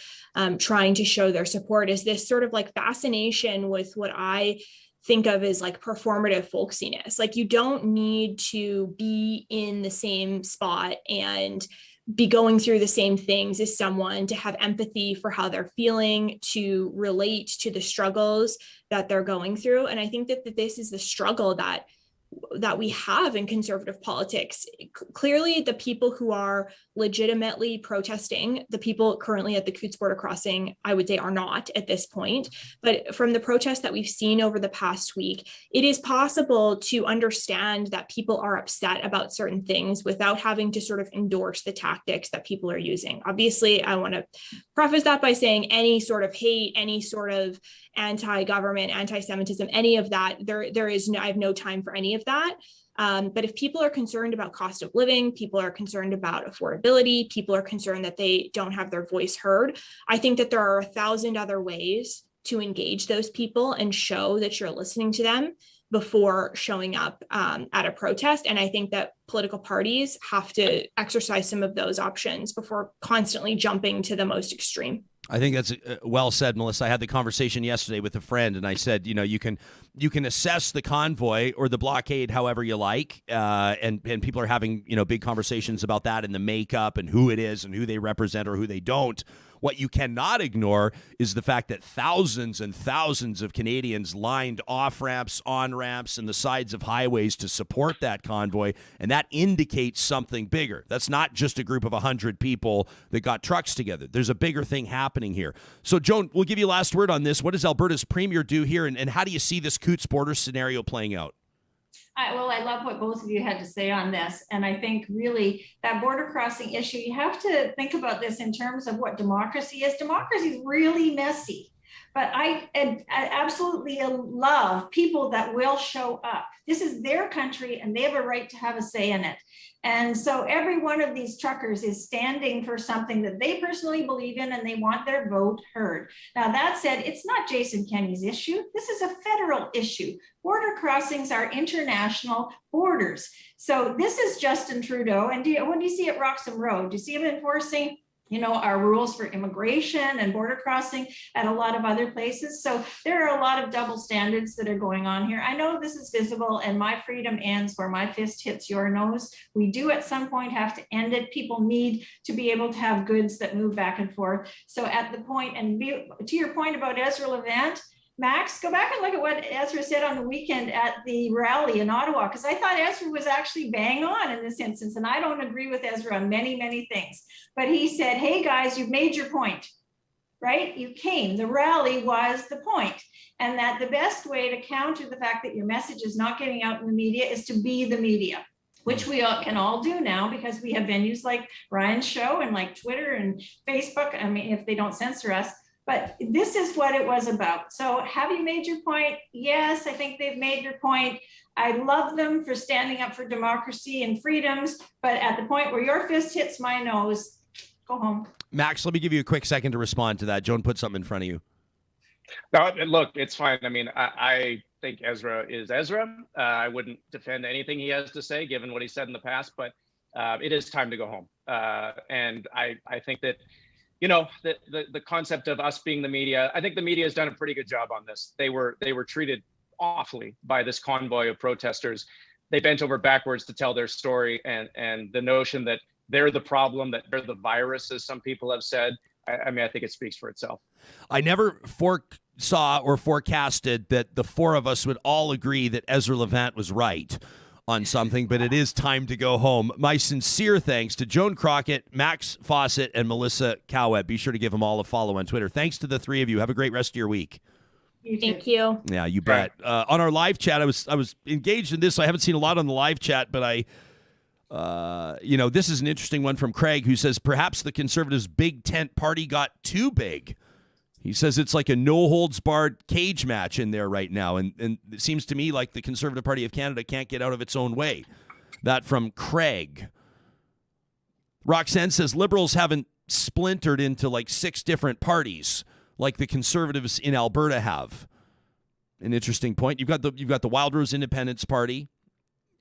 trying to show their support, is this sort of like fascination with what I think of as like performative folksiness. Like, you don't need to be in the same spot and be going through the same things as someone to have empathy for how they're feeling, to relate to the struggles that they're going through. And I think that this is the struggle that we have in conservative politics. Clearly, the people who are legitimately protesting, the people currently at the Coutts border crossing, I would say, are not at this point. But from the protests that we've seen over the past week, it is possible to understand that people are upset about certain things without having to sort of endorse the tactics that people are using. Obviously, I want to preface that by saying any sort of hate, any sort of anti-government, anti-Semitism, any of that, I have no time for any of that. But if people are concerned about cost of living, people are concerned about affordability, people are concerned that they don't have their voice heard, I think that there are 1,000 other ways to engage those people and show that you're listening to them before showing up at a protest. And I think that political parties have to exercise some of those options before constantly jumping to the most extreme. I think that's well said, Melissa. I had the conversation yesterday with a friend, and I said, you can assess the convoy or the blockade however you like, and people are having big conversations about that and the makeup and who it is and who they represent or who they don't. What you cannot ignore is the fact that thousands and thousands of Canadians lined off-ramps, on-ramps, and the sides of highways to support that convoy, and that indicates something bigger. That's not just a group of 100 people that got trucks together. There's a bigger thing happening here. So, Joan, we'll give you last word on this. What does Alberta's premier do here, and how do you see this Coutts border scenario playing out? I love what both of you had to say on this. And I think really that border crossing issue, you have to think about this in terms of what democracy is. Democracy is really messy. But I absolutely love people that will show up. This is their country and they have a right to have a say in it. And so every one of these truckers is standing for something that they personally believe in and they want their vote heard. Now, that said, it's not Jason Kenney's issue. This is a federal issue. Border crossings are international borders. So this is Justin Trudeau. And when do you see at Roxham Road? Do you see him enforcing our rules for immigration and border crossing at a lot of other places? So there are a lot of double standards that are going on here. I know this is visible and my freedom ends where my fist hits your nose. We do at some point have to end it. People need to be able to have goods that move back and forth. So at the point, and to your point about Ezra Levant, Max, go back and look at what Ezra said on the weekend at the rally in Ottawa, because I thought Ezra was actually bang on in this instance. And I don't agree with Ezra on many, many things. But he said, hey, guys, you've made your point, right? You came. The rally was the point. And that the best way to counter the fact that your message is not getting out in the media is to be the media, which we can all do now because we have venues like Ryan's show and like Twitter and Facebook. I mean, if they don't censor us. But this is what it was about. So have you made your point? Yes, I think they've made your point. I love them for standing up for democracy and freedoms. But at the point where your fist hits my nose, go home. Max, let me give you a quick second to respond to that. Joan put something in front of you. No, look, it's fine. I mean, I think Ezra is Ezra. I wouldn't defend anything he has to say, given what he said in the past. But it is time to go home. And I think that the concept of us being the media, I think the media has done a pretty good job on this. They were treated awfully by this convoy of protesters. They bent over backwards to tell their story, and the notion that they're the problem, that they're the virus, as some people have said, I think it speaks for itself. I never fork saw or forecasted that the four of us would all agree that Ezra Levant was right on something, but it is time to go home. My sincere thanks to Joan Crockatt, Max Fawcett, and Melissa Caouette. Be sure to give them all a follow on Twitter. Thanks to the three of you. Have a great rest of your week. Thank you. Yeah, you bet. On our live chat, I was engaged in this. I haven't seen a lot on the live chat, but this is an interesting one from Craig, who says perhaps the Conservatives' big tent party got too big. He says it's like a no-holds-barred cage match in there right now, and it seems to me like the Conservative Party of Canada can't get out of its own way. That from Craig. Roxanne says Liberals haven't splintered into like 6 different parties like the Conservatives in Alberta have. An interesting point. You've got the Wild Rose Independence Party,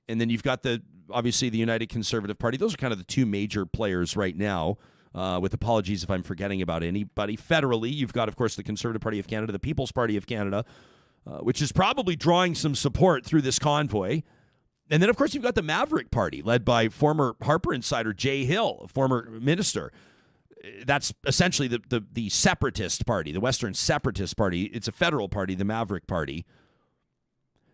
and then you've got obviously the United Conservative Party. Those are kind of the 2 major players right now. With apologies if I'm forgetting about anybody. Federally, you've got, of course, the Conservative Party of Canada, the People's Party of Canada, which is probably drawing some support through this convoy. And then, of course, you've got the Maverick Party, led by former Harper insider Jay Hill, a former minister. That's essentially the separatist party, the Western Separatist Party. It's a federal party, the Maverick Party.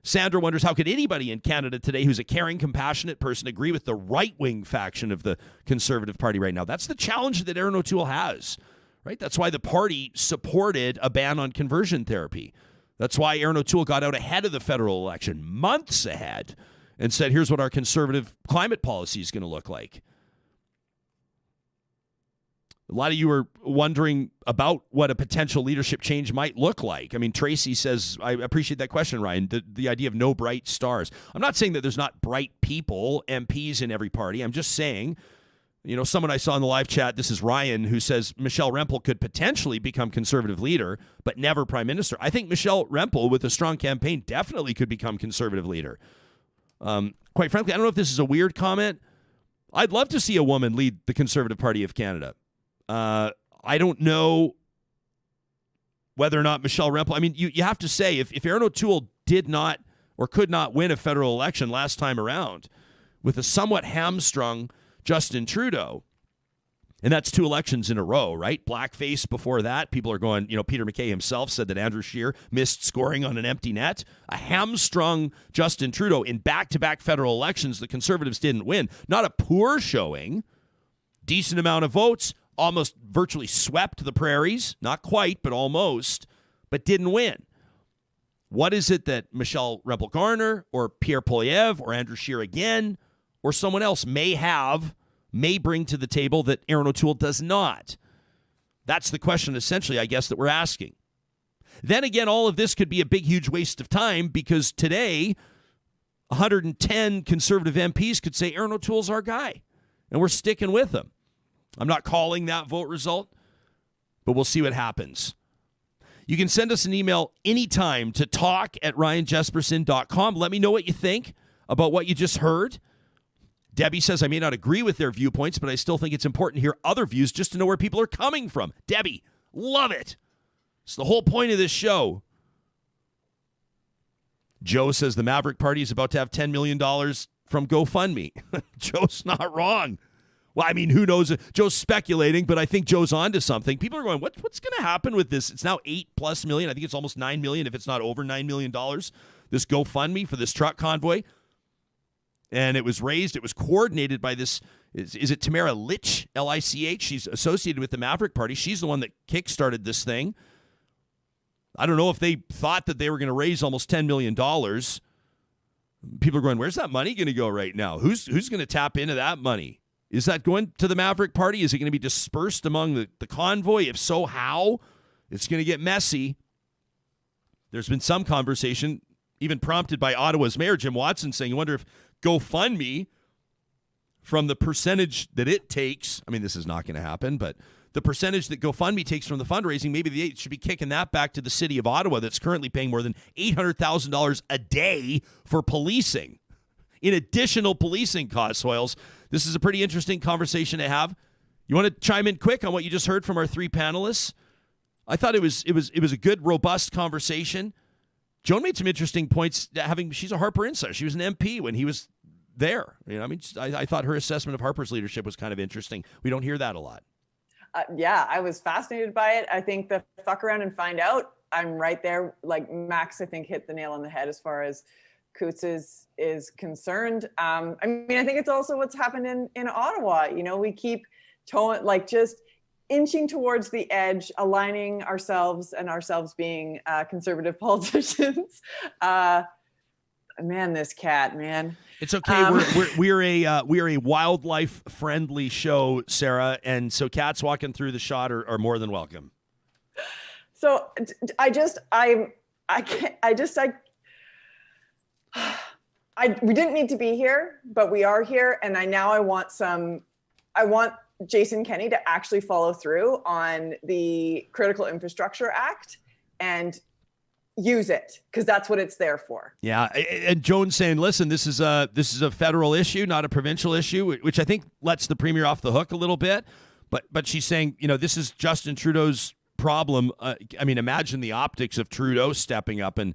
Sandra wonders, how could anybody in Canada today who's a caring, compassionate person agree with the right-wing faction of the Conservative Party right now? That's the challenge that Erin O'Toole has, right? That's why the party supported a ban on conversion therapy. That's why Erin O'Toole got out ahead of the federal election, months ahead, and said, here's what our conservative climate policy is going to look like. A lot of you are wondering about what a potential leadership change might look like. I mean, Tracy says, I appreciate that question, Ryan, the idea of no bright stars. I'm not saying that there's not bright people, MPs in every party. I'm just saying, someone I saw in the live chat, this is Ryan, who says Michelle Rempel could potentially become Conservative leader, but never Prime Minister. I think Michelle Rempel, with a strong campaign, definitely could become Conservative leader. Quite frankly, I don't know if this is a weird comment. I'd love to see a woman lead the Conservative Party of Canada. I don't know whether or not Michelle Rempel, I mean, you have to say, if Erin O'Toole did not or could not win a federal election last time around with a somewhat hamstrung Justin Trudeau, and that's 2 elections in a row, right? Blackface before that. People are going, Peter MacKay himself said that Andrew Scheer missed scoring on an empty net. A hamstrung Justin Trudeau in back-to-back federal elections the Conservatives didn't win. Not a poor showing. Decent amount of votes. Almost virtually swept the prairies. Not quite, but almost. But didn't win. What is it that Michelle Rempel-Garner or Pierre Poilievre or Andrew Scheer again or someone else may bring to the table that Erin O'Toole does not? That's the question, essentially, I guess, that we're asking. Then again, all of this could be a big, huge waste of time because today, 110 Conservative MPs could say Erin O'Toole's our guy, and we're sticking with him. I'm not calling that vote result, but we'll see what happens. You can send us an email anytime to talk@ryanjesperson.com. Let me know what you think about what you just heard. Debbie says, I may not agree with their viewpoints, but I still think it's important to hear other views just to know where people are coming from. Debbie, love it. It's the whole point of this show. Joe says the Maverick Party is about to have $10 million from GoFundMe. Joe's not wrong. Well, I mean, who knows? Joe's speculating, but I think Joe's onto something. People are going, what's going to happen with this? It's now $8+ million. I think it's almost $9 million, if it's not over $9 million. This GoFundMe for this truck convoy. And it was raised, it was coordinated by this, is it Tamara Lich, L-I-C-H? She's associated with the Maverick Party. She's the one that kickstarted this thing. I don't know if they thought that they were going to raise almost $10 million. People are going, where's that money going to go right now? Who's going to tap into that money? Is that going to the Maverick Party? Is it going to be dispersed among the convoy? If so, how? It's going to get messy. There's been some conversation, even prompted by Ottawa's Mayor Jim Watson, saying, I wonder if GoFundMe, from the percentage that it takes, I mean, this is not going to happen, but the percentage that GoFundMe takes from the fundraising, maybe they should be kicking that back to the city of Ottawa that's currently paying more than $800,000 a day for policing. In additional policing costs, Hoyles. This is a pretty interesting conversation to have. You want to chime in quick on what you just heard from our 3 panelists? I thought it was a good, robust conversation. Joan made some interesting points. She's a Harper insider. She was an MP when he was there. I thought her assessment of Harper's leadership was kind of interesting. We don't hear that a lot. Yeah, I was fascinated by it. I think the fuck around and find out I'm right there. Like Max, I think, hit the nail on the head as far as Coutts is concerned. I mean, I think it's also what's happened in Ottawa. You know, we keep just inching towards the edge, aligning ourselves being conservative politicians. Man, this cat, man. It's okay. We're a wildlife friendly show, Sarah, and so cats walking through the shot are more than welcome. So we didn't need to be here, but we are here, and I want Jason Kenney to actually follow through on the Critical Infrastructure Act and use it, because that's what it's there for. Yeah, and Joan's saying, listen, this is a federal issue, not a provincial issue, which I think lets the premier off the hook a little bit. But she's saying, you know, this is Justin Trudeau's problem. I mean, imagine the optics of Trudeau stepping up and,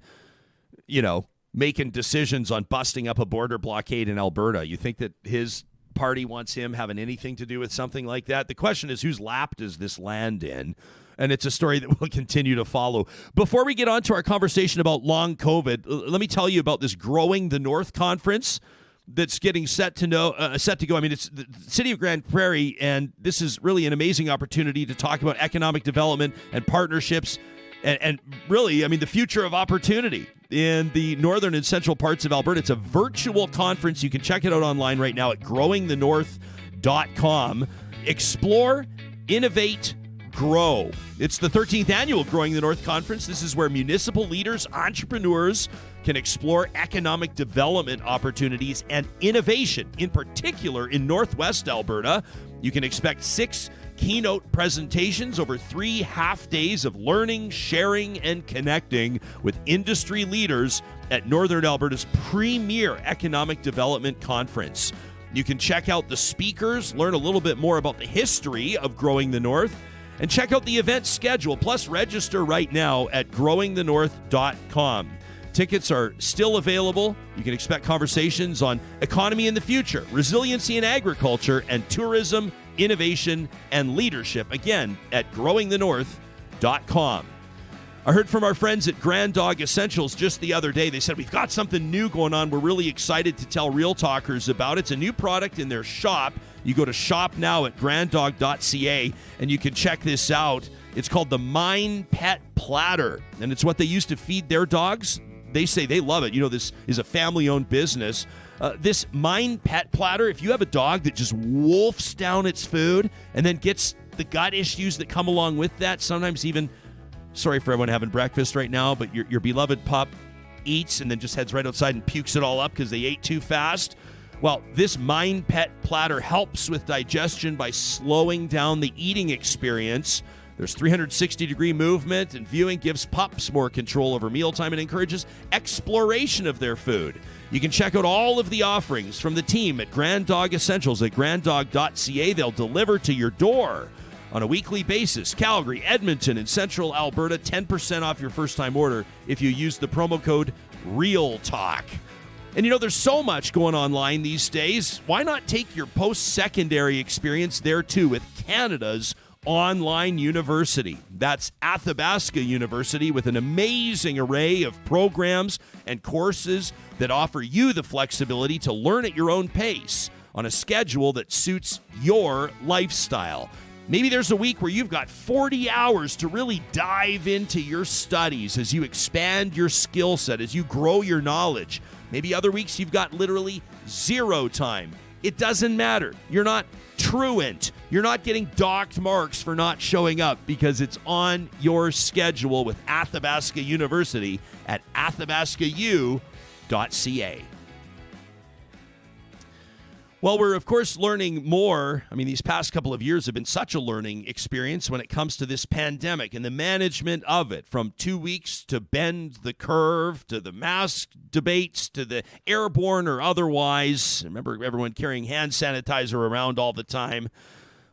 you know, making decisions on busting up a border blockade in Alberta. You think that his party wants him having anything to do with something like that? The question is, whose lap does this land in? And it's a story that we'll continue to follow. Before we get on to our conversation about long COVID, let me tell you about this Growing the North conference that's getting set to go. I mean, it's the city of Grand Prairie, and this is really an amazing opportunity to talk about economic development and partnerships and really, I mean, the future of opportunity in the northern and central parts of Alberta. It's a virtual conference. You can check it out online right now at growingthenorth.com. Explore, innovate, grow. It's the 13th annual Growing the North Conference. This is where municipal leaders, entrepreneurs can explore economic development opportunities and innovation, in particular in Northwest Alberta. You can expect 6 keynote presentations over 3 half days of learning, sharing, and connecting with industry leaders at Northern Alberta's premier economic development conference. You can check out the speakers, learn a little bit more about the history of Growing the North, and check out the event schedule. Plus, register right now at growingthenorth.com. Tickets are still available. You can expect conversations on economy in the future, resiliency in agriculture, and tourism, innovation, and leadership. Again, at growingthenorth.com. I heard from our friends at Grand Dog Essentials just the other day. They said, we've got something new going on. We're really excited to tell Real Talkers about it. It's a new product in their shop. You go to shop now at granddog.ca, and you can check this out. It's called the Mind Pet Platter, and it's what they use to feed their dogs. They say they love it. You know, this is a family-owned business. This Mind Pet Platter, if you have a dog that just wolfs down its food and then gets the gut issues that come along with that, sometimes even, sorry for everyone having breakfast right now, but your beloved pup eats and then just heads right outside and pukes it all up because they ate too fast. Well, this Mind Pet Platter helps with digestion by slowing down the eating experience. There's 360-degree movement, and viewing gives pups more control over mealtime and encourages exploration of their food. You can check out all of the offerings from the team at Grand Dog Essentials at granddog.ca. They'll deliver to your door on a weekly basis. Calgary, Edmonton, and Central Alberta, 10% off your first-time order if you use the promo code REALTALK. And you know, there's so much going online these days. Why not take your post-secondary experience there too with Canada's online university? That's Athabasca University, with an amazing array of programs and courses that offer you the flexibility to learn at your own pace on a schedule that suits your lifestyle. Maybe there's a week where you've got 40 hours to really dive into your studies as you expand your skill set, as you grow your knowledge. Maybe other weeks you've got literally 0 time. It doesn't matter. You're not truant. You're not getting docked marks for not showing up because it's on your schedule with Athabasca University at athabascau.ca. Well, we're, of course, learning more. I mean, these past couple of years have been such a learning experience when it comes to this pandemic and the management of it, from 2 weeks to bend the curve, to the mask debates, to the airborne or otherwise. Remember everyone carrying hand sanitizer around all the time,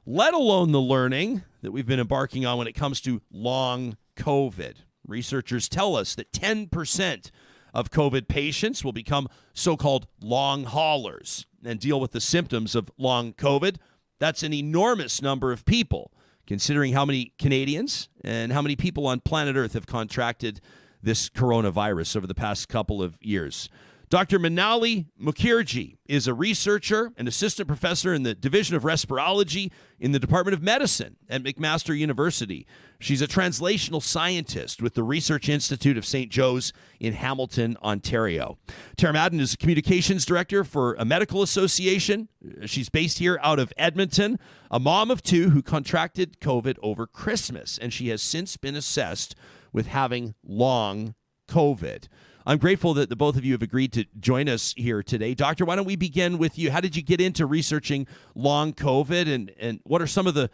let alone the learning that we've been embarking on when it comes to long COVID. Researchers tell us that 10% of COVID patients will become so-called long haulers and deal with the symptoms of long COVID. That's an enormous number of people. considering how many Canadians and how many people on planet Earth have contracted this coronavirus over the past couple of years. Dr. Manali Mukherjee is a researcher and assistant professor in the Division of Respirology in the Department of Medicine at McMaster University. She's a translational scientist with the Research Institute of St. Joe's in Hamilton, Ontario. Tara Madden is a communications director for a medical association. She's based here out of Edmonton, a mom of two who contracted COVID over Christmas, and she has since been assessed with having long COVID. I'm grateful that the both of you have agreed to join us here today. Doctor, why don't we begin with you? How did you get into researching long COVID, and what are some of the,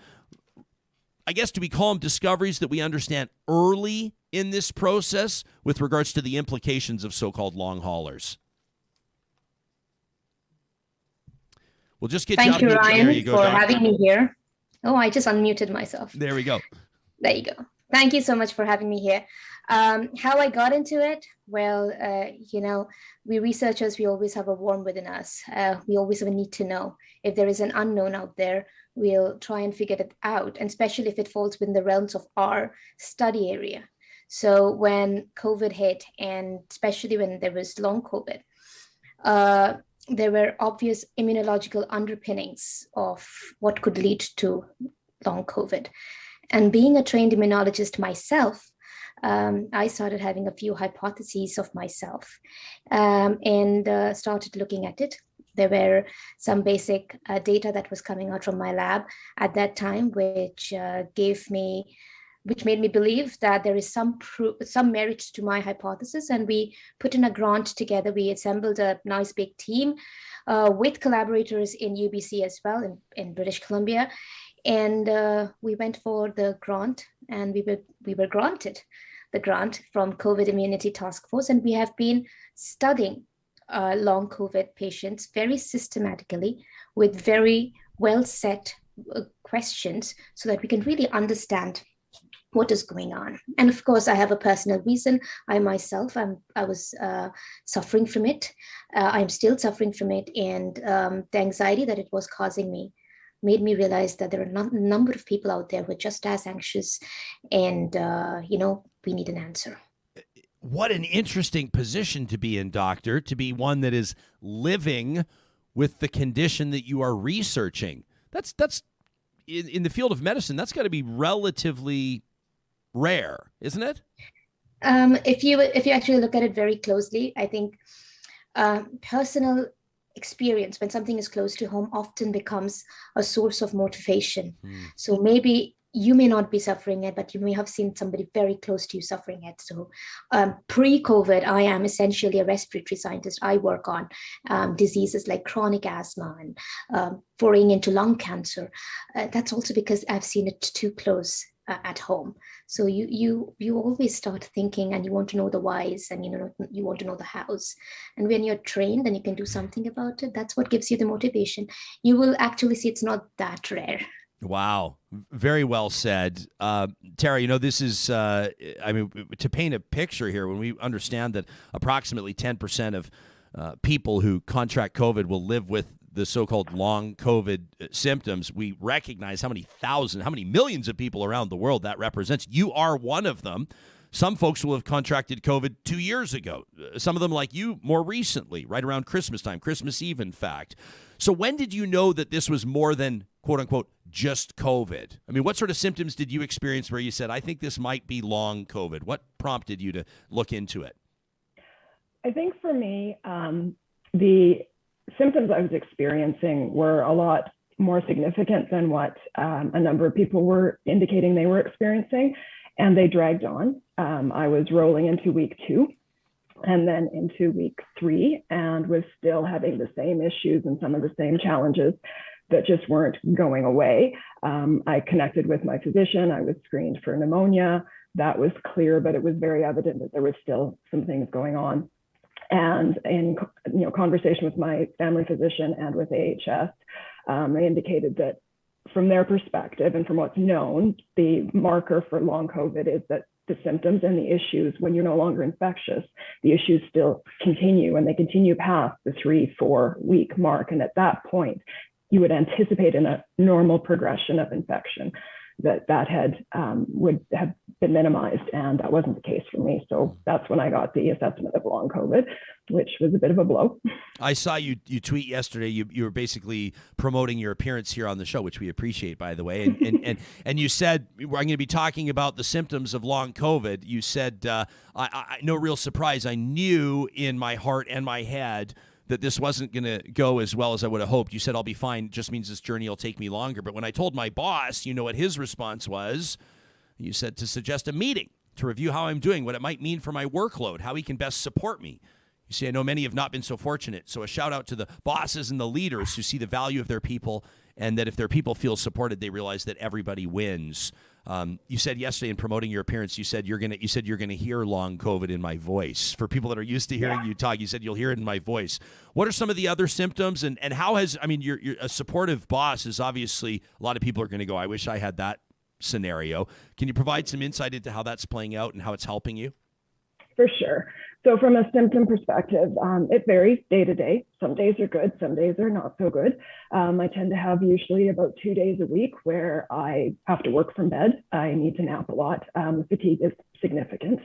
I guess, do we call them discoveries that we understand early in this process with regards to the implications of so-called long haulers? We'll just get Thank you, Ryan, there you go, for Doctor. having me here. Oh, I just unmuted myself. There we go. There you go. Thank you so much for having me here. How I got into it? Well, we researchers, we always have a warm within us. We always have a need to know. If there is an unknown out there, we'll try and figure it out, and especially if it falls within the realms of our study area. So when COVID hit, and especially when there was long COVID, there were obvious immunological underpinnings of what could lead to long COVID. And being a trained immunologist myself, I started having a few hypotheses of myself and started looking at it. There were some basic data that was coming out from my lab at that time, which made me believe that there is some merit to my hypothesis. And we put in a grant together. We assembled a nice big team with collaborators in UBC as well, in British Columbia. And we went for the grant, and we were granted the grant from COVID Immunity Task Force. And we have been studying long COVID patients very systematically with very well set questions so that we can really understand what is going on. And of course, I have a personal reason. I myself, I was suffering from it. I'm still suffering from it. And the anxiety that it was causing me made me realize that there are a number of people out there who are just as anxious, and we need an answer. What an interesting position to be in, Doctor, to be one that is living with the condition that you are researching. That's in the field of medicine, that's got to be relatively rare, isn't it? If you actually look at it very closely, I think personal experience, when something is close to home, often becomes a source of motivation. So maybe you may not be suffering it, but you may have seen somebody very close to you suffering it. So pre-COVID, I am essentially a respiratory scientist. I work on diseases like chronic asthma and foraying into lung cancer. That's also because I've seen it too close at home. So you always start thinking, and you want to know the whys, and you want to know the hows. And when you're trained and you can do something about it, that's what gives you the motivation. You will actually see it's not that rare. Wow. Very well said. Tara, this is, to paint a picture here, when we understand that approximately 10% of people who contract COVID will live with the so-called long COVID symptoms, we recognize how many millions of people around the world that represents. You are one of them. Some folks will have contracted COVID 2 years ago. Some of them, like you, more recently, right around Christmas time, Christmas Eve, in fact. So when did you know that this was more than, quote unquote, just COVID? I mean, what sort of symptoms did you experience where you said, I think this might be long COVID? What prompted you to look into it? I think for me, the symptoms I was experiencing were a lot more significant than what a number of people were indicating they were experiencing, and they dragged on. I was rolling into week 2 and then into week 3, and was still having the same issues and some of the same challenges that just weren't going away. I connected with my physician. I was screened for pneumonia. That was clear, but it was very evident that there was still some things going on. And in conversation with my family physician and with AHS, they indicated that from their perspective and from what's known, the marker for long COVID is that the symptoms and the issues, when you're no longer infectious, the issues still continue, and they continue past the 3-4 week mark. And at that point, you would anticipate in a normal progression of infection. that had would have been minimized, and that wasn't the case for me. So that's when I got the assessment of long COVID, which was a bit of a blow. I saw you tweet yesterday. You were basically promoting your appearance here on the show, which we appreciate, by the way. And you said, I'm going to be talking about the symptoms of long COVID. You said, I no real surprise. I knew in my heart and my head that this wasn't going to go as well as I would have hoped. You said, I'll be fine. It just means this journey will take me longer. But when I told my boss, you know what his response was? You said to suggest a meeting to review how I'm doing, what it might mean for my workload, how he can best support me. You see, I know many have not been so fortunate. So a shout out to the bosses and the leaders who see the value of their people, and that if their people feel supported, they realize that everybody wins. You said yesterday in promoting your appearance, you said you're gonna hear long COVID in my voice. For people that are used to hearing you talk, you said you'll hear it in my voice. What are some of the other symptoms, and how has, I mean, you're a supportive boss is obviously, a lot of people are going to go, I wish I had that scenario. Can you provide some insight into how that's playing out and how it's helping you? For sure. So from a symptom perspective, it varies day to day. Some days are good, some days are not so good. I tend to have usually about 2 days a week where I have to work from bed. I need to nap a lot. Fatigue is significant.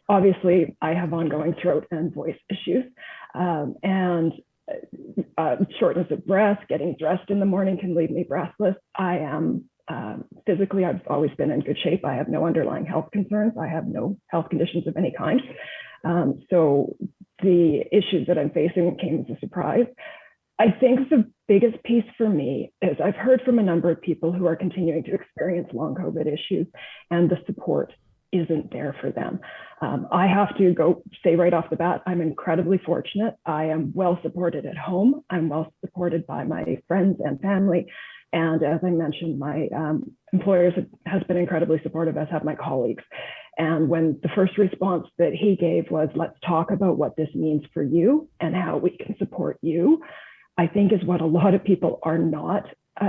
Obviously, I have ongoing throat and voice issues, and shortness of breath. Getting dressed in the morning can leave me breathless. I am physically, I've always been in good shape. I have no underlying health concerns. I have no health conditions of any kind. So the issues that I'm facing came as a surprise. I think the biggest piece for me is I've heard from a number of people who are continuing to experience long COVID issues, and the support isn't there for them. I have to say right off the bat, I'm incredibly fortunate. I am well supported at home. I'm well supported by my friends and family. And as I mentioned, my employers has been incredibly supportive, as have my colleagues. And when the first response that he gave was, let's talk about what this means for you and how we can support you, I think is what a lot of people are not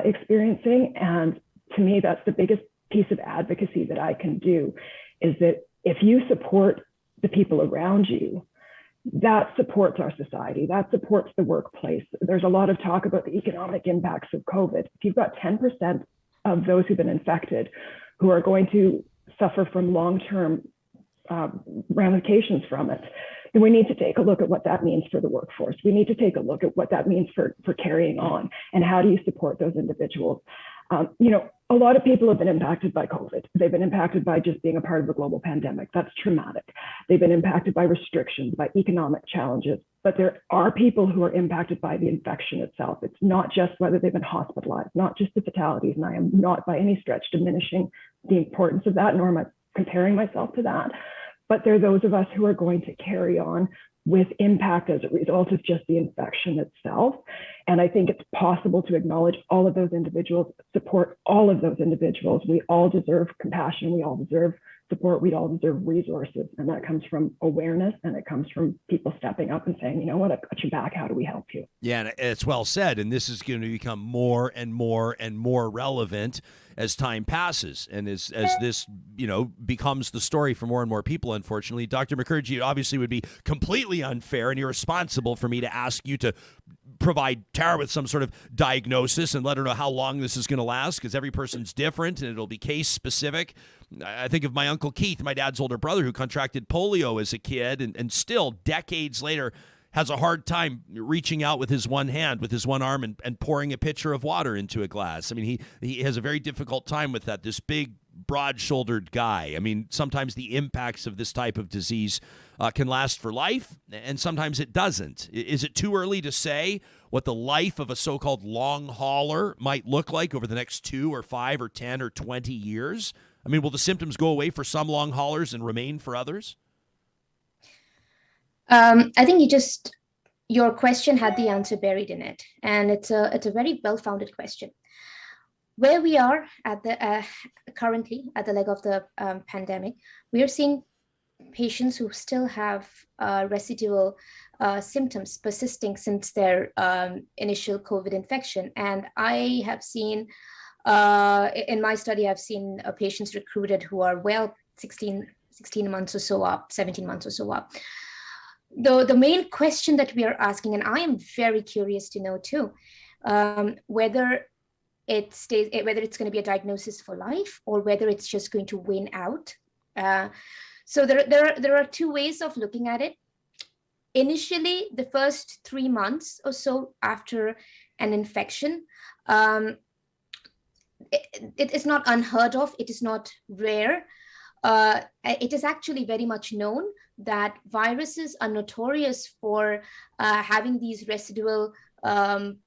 experiencing. And to me, that's the biggest piece of advocacy that I can do, is that if you support the people around you, that supports our society, that supports the workplace. There's a lot of talk about the economic impacts of COVID. If you've got 10% of those who've been infected who are going to suffer from long-term ramifications from it, then we need to take a look at what that means for the workforce. We need to take a look at what that means for carrying on, and how do you support those individuals. A lot of people have been impacted by COVID. They've been impacted by just being a part of a global pandemic. That's traumatic. They've been impacted by restrictions, by economic challenges, but there are people who are impacted by the infection itself. It's not just whether they've been hospitalized, not just the fatalities, and I am not by any stretch diminishing the importance of that, nor am I comparing myself to that, but there are those of us who are going to carry on with impact as a result of just the infection itself. And I think it's possible to acknowledge all of those individuals, support all of those individuals. We all deserve compassion. We all deserve support. We all deserve resources. And that comes from awareness, and it comes from people stepping up and saying, you know what, I've got your back. How do we help you? Yeah, and it's well said. And this is going to become more and more and more relevant as time passes, and as this becomes the story for more and more people. Unfortunately, Dr. Mukherjee, it obviously would be completely unfair and irresponsible for me to ask you to provide Tara with some sort of diagnosis and let her know how long this is going to last, because every person's different and it'll be case specific. I think of my Uncle Keith, my dad's older brother, who contracted polio as a kid, and still decades later has a hard time reaching out with his one hand, with his one arm, and pouring a pitcher of water into a glass. I mean, he has a very difficult time with that, this big, broad-shouldered guy. I mean, sometimes the impacts of this type of disease can last for life, and sometimes it doesn't. Is it too early to say what the life of a so-called long hauler might look like over the next 2 or 5 or 10 or 20 years? I mean, will the symptoms go away for some long haulers and remain for others? I think your question had the answer buried in it, and it's a very well-founded question. Where we are at the currently at the leg of the pandemic, we are seeing patients who still have residual symptoms persisting since their initial COVID infection. And I have seen, in my study, I've seen patients recruited who are 16 months or so up, 17 months or so up. The main question that we are asking, and I am very curious to know too, whether it stays, whether it's going to be a diagnosis for life or whether it's just going to wane out. So there are two ways of looking at it. Initially, the first 3 months or so after an infection, it is not unheard of. It is not rare. It is actually very much known that viruses are notorious for having these residual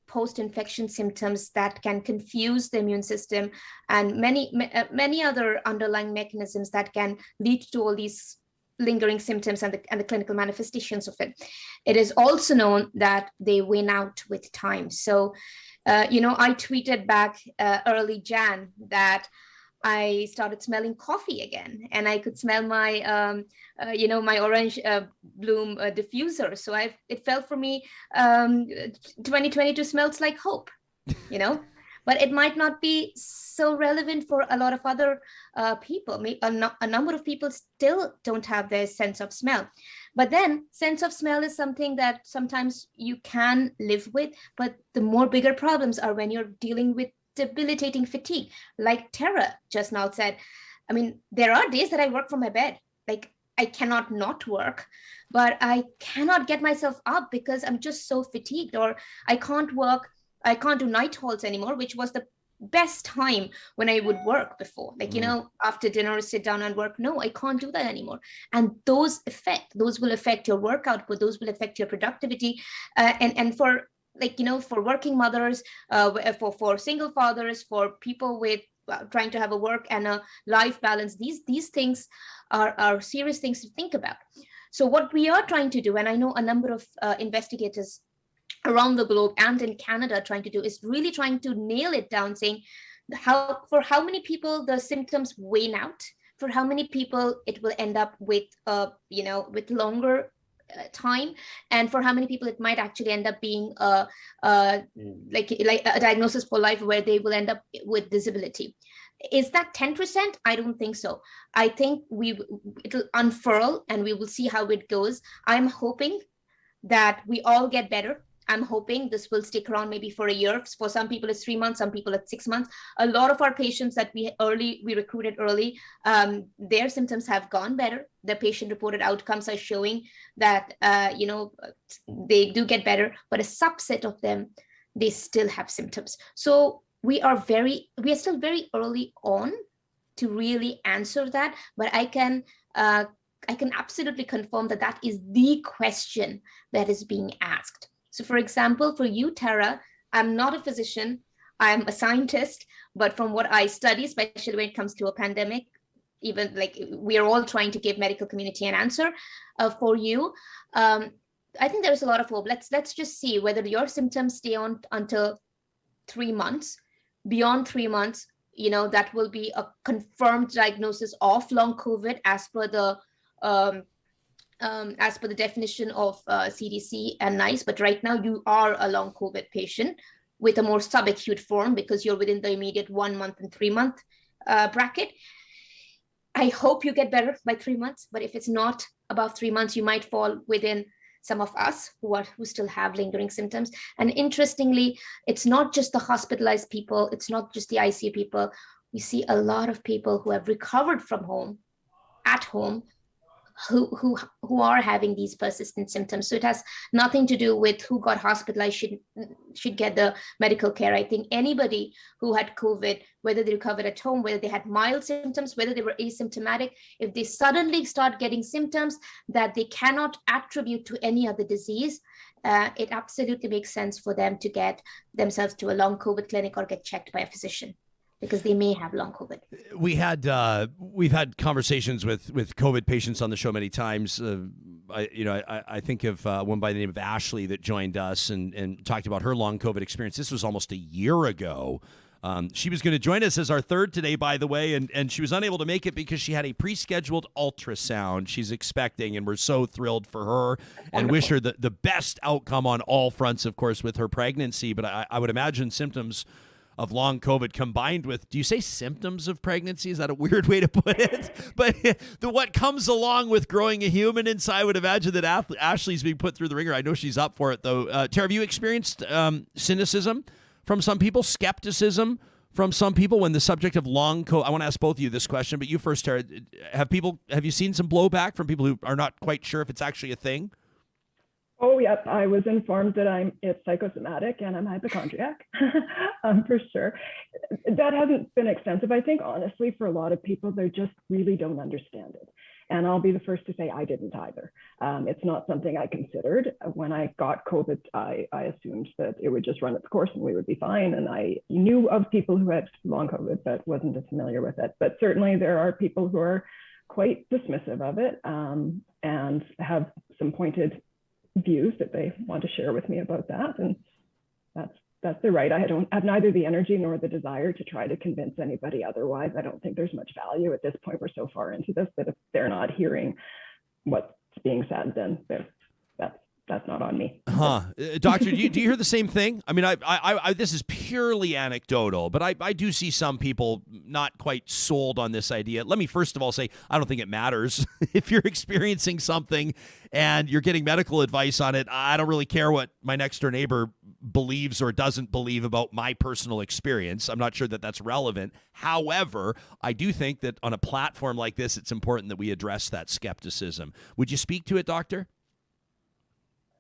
post-infection symptoms that can confuse the immune system, and many other underlying mechanisms that can lead to all these lingering symptoms and the clinical manifestations of it. It is also known that they wane out with time. So, I tweeted back early Jan that I started smelling coffee again, and I could smell my, my orange bloom diffuser. So it felt for me, 2022 smells like hope, but it might not be so relevant for a lot of other people. A number of people still don't have their sense of smell. But then sense of smell is something that sometimes you can live with, but the more bigger problems are when you're dealing with debilitating fatigue. Like Tara just now said, I mean, there are days that I work from my bed. Like, I cannot not work, but I cannot get myself up because I'm just so fatigued, or I can't do night halls anymore, which was the best time when I would work before. Like, after dinner, sit down and work. No, I can't do that anymore. And those will affect your work output. Those will affect your productivity. And for for working mothers, for single fathers, for people with trying to have a work and a life balance, these things are serious things to think about. So what we are trying to do, and I know a number of investigators around the globe and in Canada trying to do, is really trying to nail it down, saying for how many people the symptoms wane out, for how many people it will end up with with longer time, and for how many people it might actually end up being like a diagnosis for life, where they will end up with disability. Is that 10%? I don't think so. I think it'll unfurl and we will see how it goes. I'm hoping that we all get better. I'm hoping this will stick around maybe for a year. For some people, it's 3 months, some people it's 6 months. A lot of our patients that we recruited early, their symptoms have gone better. The patient-reported outcomes are showing that, they do get better, but a subset of them, they still have symptoms. So we are still very early on to really answer that, but I can absolutely confirm that is the question that is being asked. So for example, for you, Tara, I'm not a physician, I'm a scientist, but from what I study, especially when it comes to a pandemic, even like we are all trying to give medical community an answer. For you, I think there's a lot of hope. Let's just see whether your symptoms stay on until 3 months. Beyond 3 months, that will be a confirmed diagnosis of long COVID as per the definition of CDC and NICE. But right now you are a long COVID patient with a more subacute form because you're within the immediate 1 month and 3 month bracket. I hope you get better by 3 months, but if it's not above 3 months, you might fall within some of us who still have lingering symptoms. And interestingly, it's not just the hospitalized people, it's not just the ICU people. We see a lot of people who have recovered from home, at home, who are having these persistent symptoms. So it has nothing to do with who got hospitalized should get the medical care. I think anybody who had COVID, whether they recovered at home, whether they had mild symptoms, whether they were asymptomatic, if they suddenly start getting symptoms that they cannot attribute to any other disease, it absolutely makes sense for them to get themselves to a long COVID clinic or get checked by a physician, because they may have long COVID. We've had conversations with COVID patients on the show many times. I think of one by the name of Ashley that joined us and talked about her long COVID experience. This was almost a year ago. She was going to join us as our third today, by the way, and she was unable to make it because she had a pre-scheduled ultrasound she's expecting, and we're so thrilled for her and wish her the best outcome on all fronts, of course, with her pregnancy. But I would imagine symptoms of long COVID combined with, do you say symptoms of pregnancy? Is that a weird way to put it? But what comes along with growing a human inside, I would imagine that Ashley's being put through the ringer. I know she's up for it, though. Tara, have you experienced cynicism from some people, skepticism from some people when the subject of long COVID. I want to ask both of you this question, but you first, Tara. Have you seen some blowback from people who are not quite sure if it's actually a thing? Oh, yep. I was informed that it's psychosomatic and I'm hypochondriac, for sure. That hasn't been extensive. I think, honestly, for a lot of people, they just really don't understand it. And I'll be the first to say I didn't either. It's not something I considered. When I got COVID, I assumed that it would just run its course and we would be fine. And I knew of people who had long COVID, but wasn't as familiar with it. But certainly there are people who are quite dismissive of it and have some pointed views that they want to share with me about that. And that's their right. I don't have neither the energy nor the desire to try to convince anybody otherwise. I don't think there's much value at this point. We're so far into this that if they're not hearing what's being said, then that's not on me. Doctor, do you hear the same thing? I mean, I this is purely anecdotal, but I do see some people not quite sold on this idea. Let me first of all say, I don't think it matters. If you're experiencing something and you're getting medical advice on it, I don't really care what my next door neighbor believes or doesn't believe about my personal experience. I'm not sure that that's relevant. However, I do think that on a platform like this, it's important that we address that skepticism. Would you speak to it, Doctor?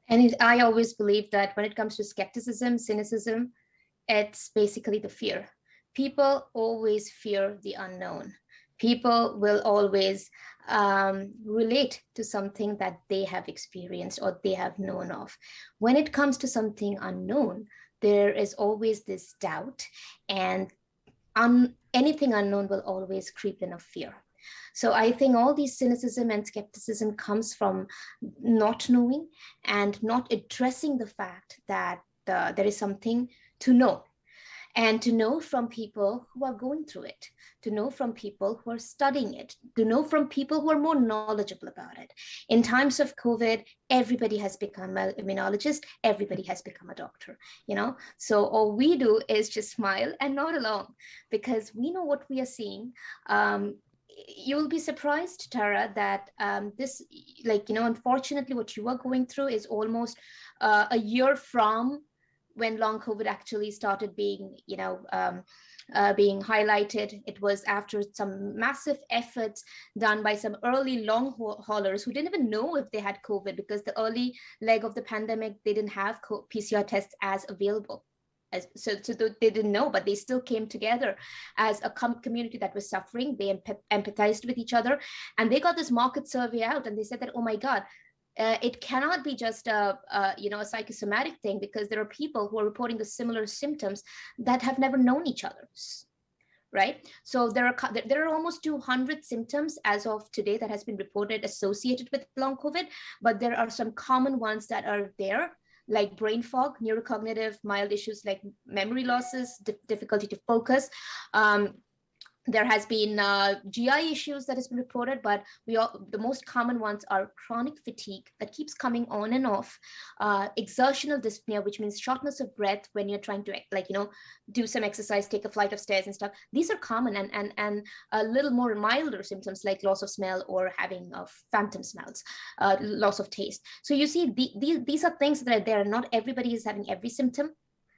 And I always believe that when it comes to skepticism, cynicism, it's basically the fear. People always fear the unknown. People will always relate to something that they have experienced or they have known of. When it comes to something unknown, there is always this doubt, and anything unknown will always creep in of fear. So I think all these cynicism and skepticism comes from not knowing and not addressing the fact that there is something to know, and to know from people who are going through it, to know from people who are studying it, to know from people who are more knowledgeable about it. In times of COVID, everybody has become an immunologist, everybody has become a doctor, So all we do is just smile and nod along because we know what we are seeing. You'll be surprised, Tara, that unfortunately what you are going through is almost a year from when long COVID actually started being, being highlighted. It was after some massive efforts done by some early long haulers who didn't even know if they had COVID because the early leg of the pandemic, they didn't have PCR tests as available. So they didn't know, but they still came together as a community that was suffering. They empathized with each other, and they got this market survey out, and they said that, oh my God, it cannot be just a psychosomatic thing, because there are people who are reporting the similar symptoms that have never known each other, right? So there are almost 200 symptoms as of today that has been reported associated with long COVID, but there are some common ones that are there, like brain fog, neurocognitive, mild issues like memory losses, difficulty to focus. There has been GI issues that has been reported, but the most common ones are chronic fatigue that keeps coming on and off, exertional dyspnea, which means shortness of breath when you're trying to do some exercise, take a flight of stairs and stuff. These are common, and a little more milder symptoms like loss of smell or having phantom smells, loss of taste. So you see, these are things that are there. Not everybody is having every symptom.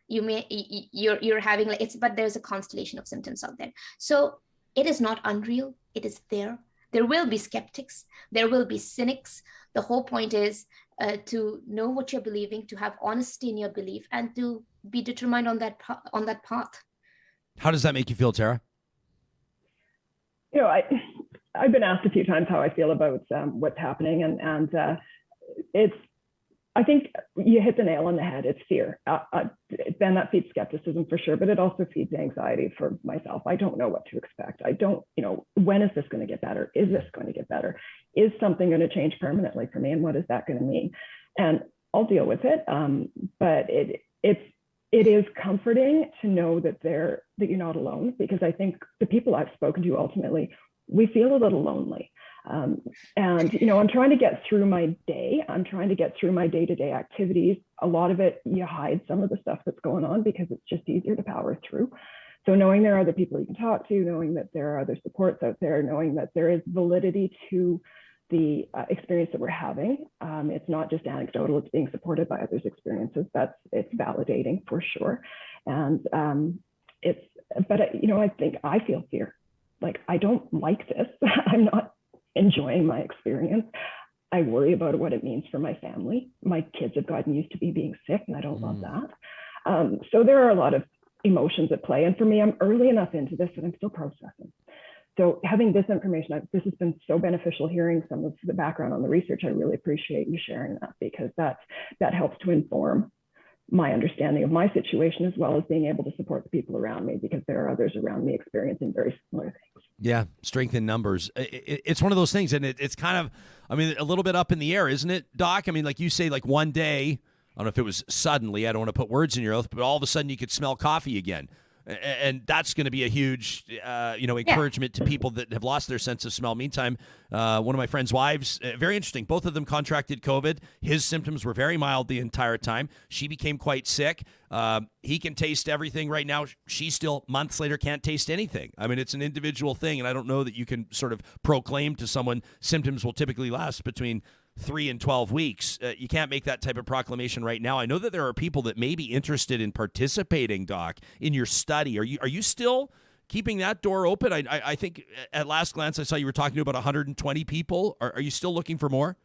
You're having but there's a constellation of symptoms out there. So it is not unreal. It is there. There will be skeptics. There will be cynics. The whole point is to know what you're believing, to have honesty in your belief, and to be determined on that path. How does that make you feel, Tara? I've been asked a few times how I feel about what's happening, and it's. I think you hit the nail on the head. It's fear. Then that feeds skepticism for sure, but it also feeds anxiety for myself. I don't know what to expect. I don't, when is this going to get better? Is this going to get better? Is something going to change permanently for me? And what is that going to mean? And I'll deal with it. But it is comforting to know that you're not alone, because I think the people I've spoken to, ultimately, we feel a little lonely. And, I'm trying to get through my day. I'm trying to get through my day-to-day activities. A lot of it, you hide some of the stuff that's going on because it's just easier to power through. So knowing there are other people you can talk to, knowing that there are other supports out there, knowing that there is validity to the experience that we're having. It's not just anecdotal, it's being supported by others' experiences. It's validating for sure. And I think I feel fear. Like, I don't like this. I'm not enjoying my experience. I worry about what it means for my family. My kids have gotten used to me being sick, and I don't love that. So there are a lot of emotions at play. And for me, I'm early enough into this that I'm still processing. So having this information, this has been so beneficial, hearing some of the background on the research. I really appreciate you sharing that, because that helps to inform my understanding of my situation, as well as being able to support the people around me, because there are others around me experiencing very similar things. Yeah, strength in numbers. It's one of those things, and it's kind of, a little bit up in the air, isn't it, Doc? Like you say, like one day, I don't know if it was suddenly, I don't want to put words in your mouth, but all of a sudden you could smell coffee again. And that's going to be a huge, encouragement to people that have lost their sense of smell. Meantime, one of my friend's wives, very interesting. Both of them contracted COVID. His symptoms were very mild the entire time. She became quite sick. He can taste everything right now. She still, months later, can't taste anything. It's an individual thing, and I don't know that you can sort of proclaim to someone symptoms will typically last between 3 and 12 weeks. You can't make that type of proclamation right now. I know that there are people that may be interested in participating, Doc, in your study. Are you still keeping that door open? I think at last glance I saw you were talking to about 120 people. Are you still looking for more?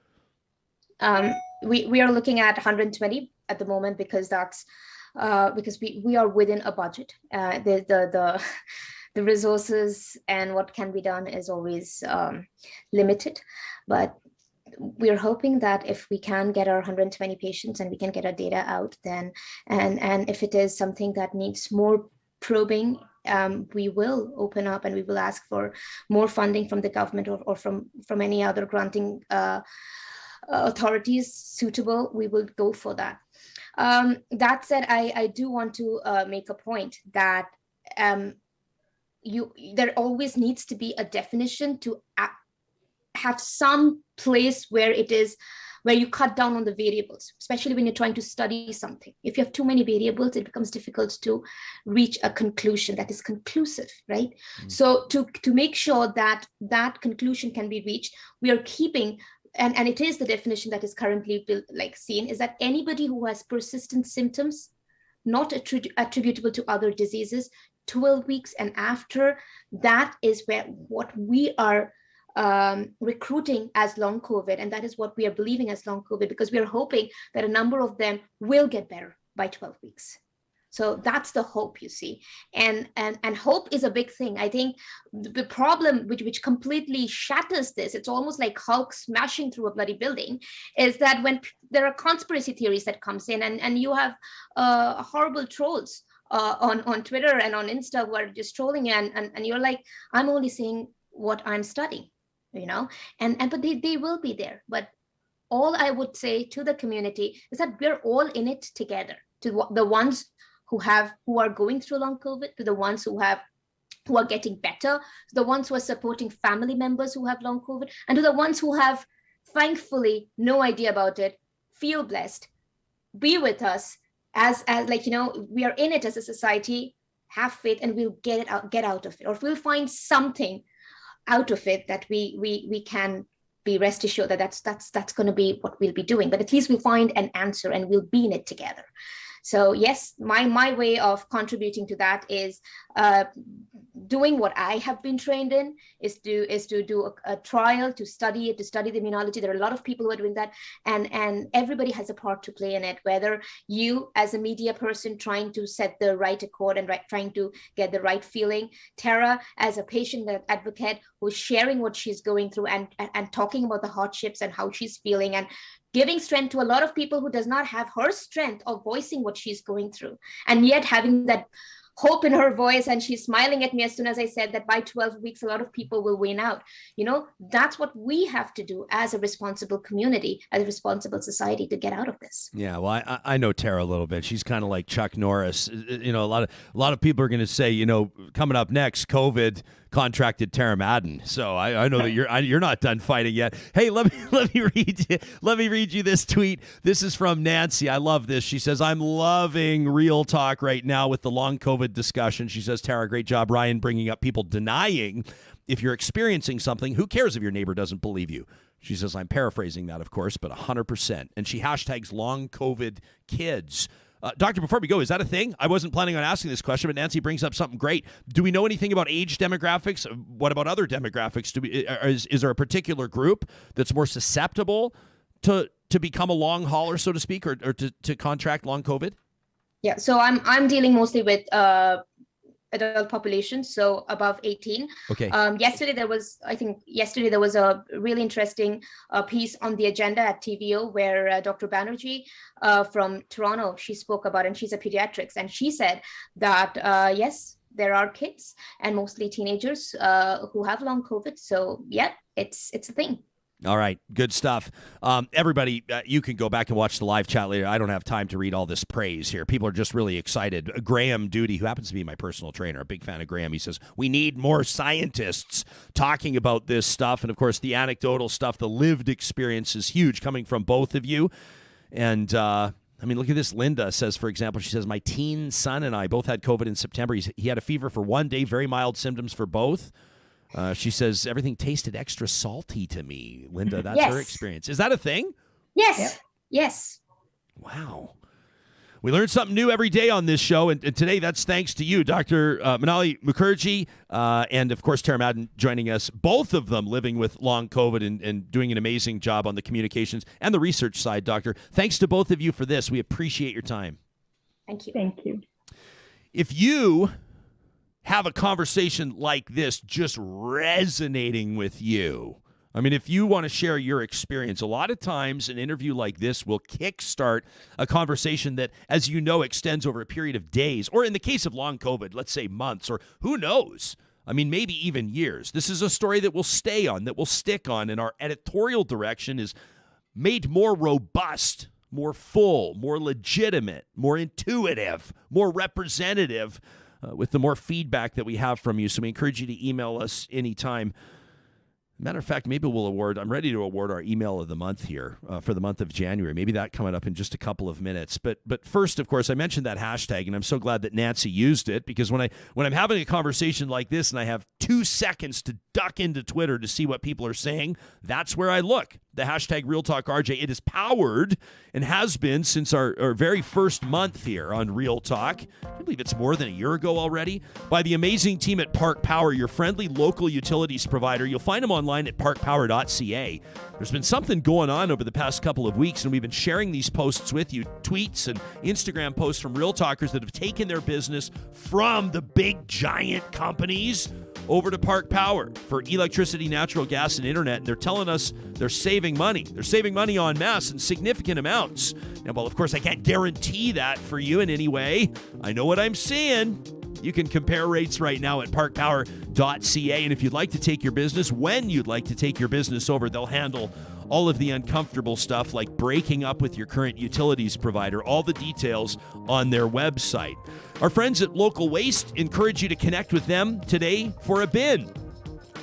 We are looking at 120 at the moment, because that's because we are within a budget. The resources and what can be done is always limited, but we're hoping that if we can get our 120 patients and we can get our data out, then and if it is something that needs more probing, we will open up and we will ask for more funding from the government or from any other granting authorities suitable. We will go for that. That said, I do want to make a point that there always needs to be a definition to have some place where you cut down on the variables, especially when you're trying to study something. If you have too many variables, it becomes difficult to reach a conclusion that is conclusive, right? So to make sure that that conclusion can be reached, we are keeping, and it is the definition that is currently seen, is that anybody who has persistent symptoms not attributable to other diseases, 12 weeks and after, that is what we are recruiting as long COVID, and that is what we are believing as long COVID, because we are hoping that a number of them will get better by 12 weeks. So that's the hope, you see, and hope is a big thing. I think the problem which completely shatters this, it's almost like Hulk smashing through a bloody building, is that when there are conspiracy theories that comes in, and you have horrible trolls on Twitter and on Insta who are just trolling, and you're like, I'm only saying what I'm studying. But they will be there. But all I would say to the community is that we're all in it together. To the ones who are going through long COVID, to the ones who are getting better, to the ones who are supporting family members who have long COVID, and to the ones who have thankfully no idea about it, feel blessed, be with us as we are in it as a society, have faith, and we'll get out of it, or we'll find something out of it that we can be rest assured that's going to be what we'll be doing. But at least we'll find an answer and we'll be in it together. So yes, my way of contributing to that is doing what I have been trained in, is to do a trial, to study the immunology. There are a lot of people who are doing that, and everybody has a part to play in it, whether you as a media person trying to set the right accord and trying to get the right feeling, Tara as a patient advocate who's sharing what she's going through and talking about the hardships and how she's feeling, and giving strength to a lot of people who does not have her strength of voicing what she's going through, and yet having that hope in her voice, and she's smiling at me as soon as I said that by 12 weeks a lot of people will win out. That's what we have to do as a responsible community, as a responsible society, to get out of this. Yeah, well, I know Tara a little bit. She's kind of like Chuck Norris. A lot of people are going to say, coming up next, COVID contracted Tara Madden. So I know that you're not done fighting yet. Hey, let me read you this tweet. This is from Nancy. I love this. She says, I'm loving Real Talk right now with the long COVID discussion. She says, Tara, great job, Ryan, bringing up people denying if you're experiencing something. Who cares if your neighbor doesn't believe you? She says, I'm paraphrasing that, of course, but 100%. And she hashtags long COVID kids. Doctor, before we go, is that a thing? I wasn't planning on asking this question, but Nancy brings up something great. Do we know anything about age demographics? What about other demographics? Is there a particular group that's more susceptible to become a long hauler, so to speak, or to contract long COVID? Yeah, so I'm dealing mostly with adult population, so above 18. Okay. Yesterday there was a really interesting piece on the agenda at TVO where Dr. Banerjee from Toronto, she spoke about, and she's a pediatrics, and she said that yes, there are kids and mostly teenagers who have long COVID. So yeah, it's a thing. All right. Good stuff. Everybody, you can go back and watch the live chat later. I don't have time to read all this praise here. People are just really excited. Graham Duty, who happens to be my personal trainer, a big fan of Graham, he says, we need more scientists talking about this stuff. And, of course, the anecdotal stuff, the lived experience is huge coming from both of you. And, I mean, look at this. Linda says, for example, she says, my teen son and I both had COVID in September. He had a fever for 1 day, very mild symptoms for both. She says, everything tasted extra salty to me. Linda, that's her experience. Is that a thing? Yes. Yep. Yes. Wow. We learn something new every day on this show, and today that's thanks to you, Dr. Manali Mukherjee, and, of course, Tara Madden joining us, both of them living with long COVID and doing an amazing job on the communications and the research side, Doctor. Thanks to both of you for this. We appreciate your time. Thank you. Thank you. If you have a conversation like this just resonating with you, I mean, if you want to share your experience, a lot of times an interview like this will kickstart a conversation that, as you know, extends over a period of days, or in the case of long COVID, let's say months, or who knows? I mean, maybe even years. This is a story that will stay on, that will stick on, and our editorial direction is made more robust, more full, more legitimate, more intuitive, more representative with the more feedback that we have from you. So we encourage you to email us anytime. Matter of fact, maybe I'm ready to award our email of the month here for the month of January. Maybe that coming up in just a couple of minutes. But first, of course, I mentioned that hashtag, and I'm so glad that Nancy used it, because when I'm having a conversation like this and I have 2 seconds to duck into Twitter to see what people are saying, that's where I look. The hashtag RealTalkRJ. It is powered and has been since our very first month here on Real Talk. I believe it's more than a year ago already, by the amazing team at Park Power, your friendly local utilities provider. You'll find them online at parkpower.ca. There's been something going on over the past couple of weeks, and we've been sharing these posts with you, tweets and Instagram posts from Real Talkers that have taken their business from the big giant companies over to Park Power for electricity, natural gas, and internet. And they're telling us they're saving money. They're saving money en masse in significant amounts. Now, well, of course, I can't guarantee that for you in any way. I know what I'm seeing. You can compare rates right now at parkpower.ca. And if you'd like to take your business, when you'd like to take your business over, they'll handle all of the uncomfortable stuff like breaking up with your current utilities provider. All the details on their website. Our friends at Local Waste encourage you to connect with them today for a bin.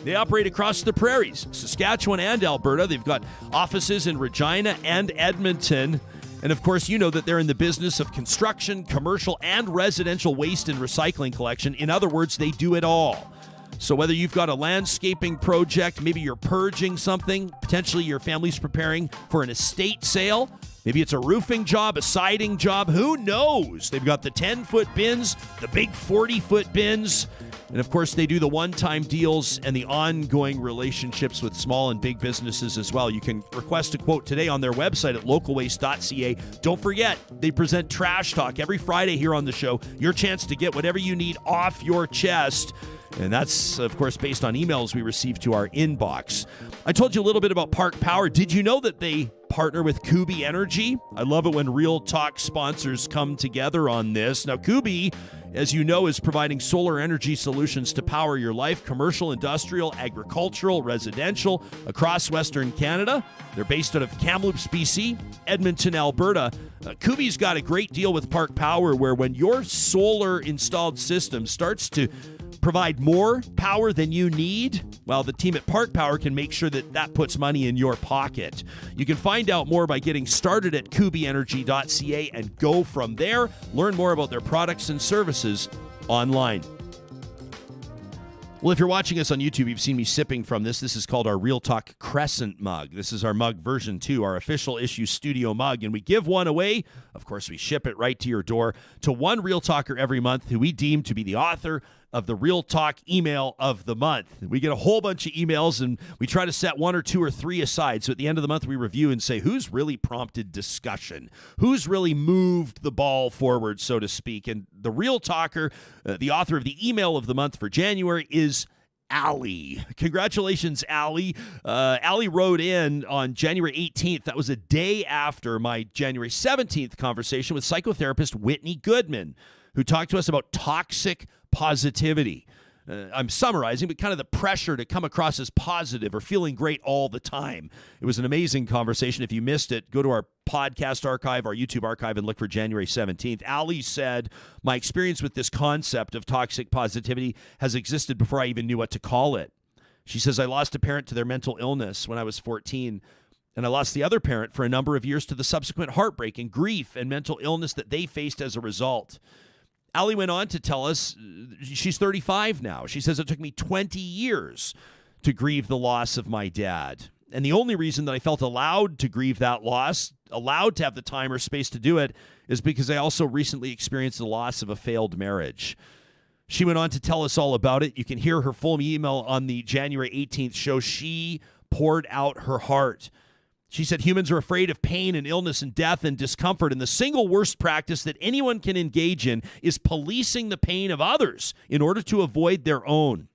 They operate across the prairies, Saskatchewan and Alberta. They've got offices in Regina and Edmonton. And of course, you know that they're in the business of construction, commercial, and residential waste and recycling collection. In other words, they do it all. So whether you've got a landscaping project, maybe you're purging something, potentially your family's preparing for an estate sale, maybe it's a roofing job, a siding job, who knows? They've got the 10-foot bins, the big 40-foot bins, and of course they do the one-time deals and the ongoing relationships with small and big businesses as well. You can request a quote today on their website at localwaste.ca. Don't forget, they present Trash Talk every Friday here on the show. Your chance to get whatever you need off your chest. And that's, of course, based on emails we received to our inbox. I told you a little bit about Park Power. Did you know that they partner with Kubi Energy? I love it when Real Talk sponsors come together on this. Now, Kubi, as you know, is providing solar energy solutions to power your life, commercial, industrial, agricultural, residential, across Western Canada. They're based out of Kamloops, BC, Edmonton, Alberta. Kubi's got a great deal with Park Power where when your solar installed system starts to provide more power than you need, well, the team at Park Power can make sure that that puts money in your pocket. You can find out more by getting started at kubienergy.ca and go from there. Learn more about their products and services online. Well, if you're watching us on YouTube, you've seen me sipping from this. This is called our Real Talk Crescent mug. This is our mug version 2, our official issue studio mug, and we give one away. Of course, we ship it right to your door to one Real Talker every month who we deem to be the author of the Real Talk email of the month. We get a whole bunch of emails, and we try to set 1 or 2 or 3 aside. So at the end of the month, we review and say, who's really prompted discussion? Who's really moved the ball forward, so to speak? And the Real Talker, the author of the email of the month for January, is Allie. Congratulations, Allie. Allie wrote in on January 18th. That was a day after my January 17th conversation with psychotherapist Whitney Goodman, who talked to us about toxic positivity. I'm summarizing, but kind of the pressure to come across as positive or feeling great all the time. It was an amazing conversation. If you missed it, go to our podcast archive, our YouTube archive, and look for January 17th. Allie said, my experience with this concept of toxic positivity has existed before I even knew what to call it. She says, I lost a parent to their mental illness when I was 14, and I lost the other parent for a number of years to the subsequent heartbreak and grief and mental illness that they faced as a result. Allie went on to tell us she's 35 now. She says, it took me 20 years to grieve the loss of my dad. And the only reason that I felt allowed to grieve that loss, allowed to have the time or space to do it, is because I also recently experienced the loss of a failed marriage. She went on to tell us all about it. You can hear her full email on the January 18th show. She poured out her heart. She said humans are afraid of pain and illness and death and discomfort, and the single worst practice that anyone can engage in is policing the pain of others in order to avoid their own.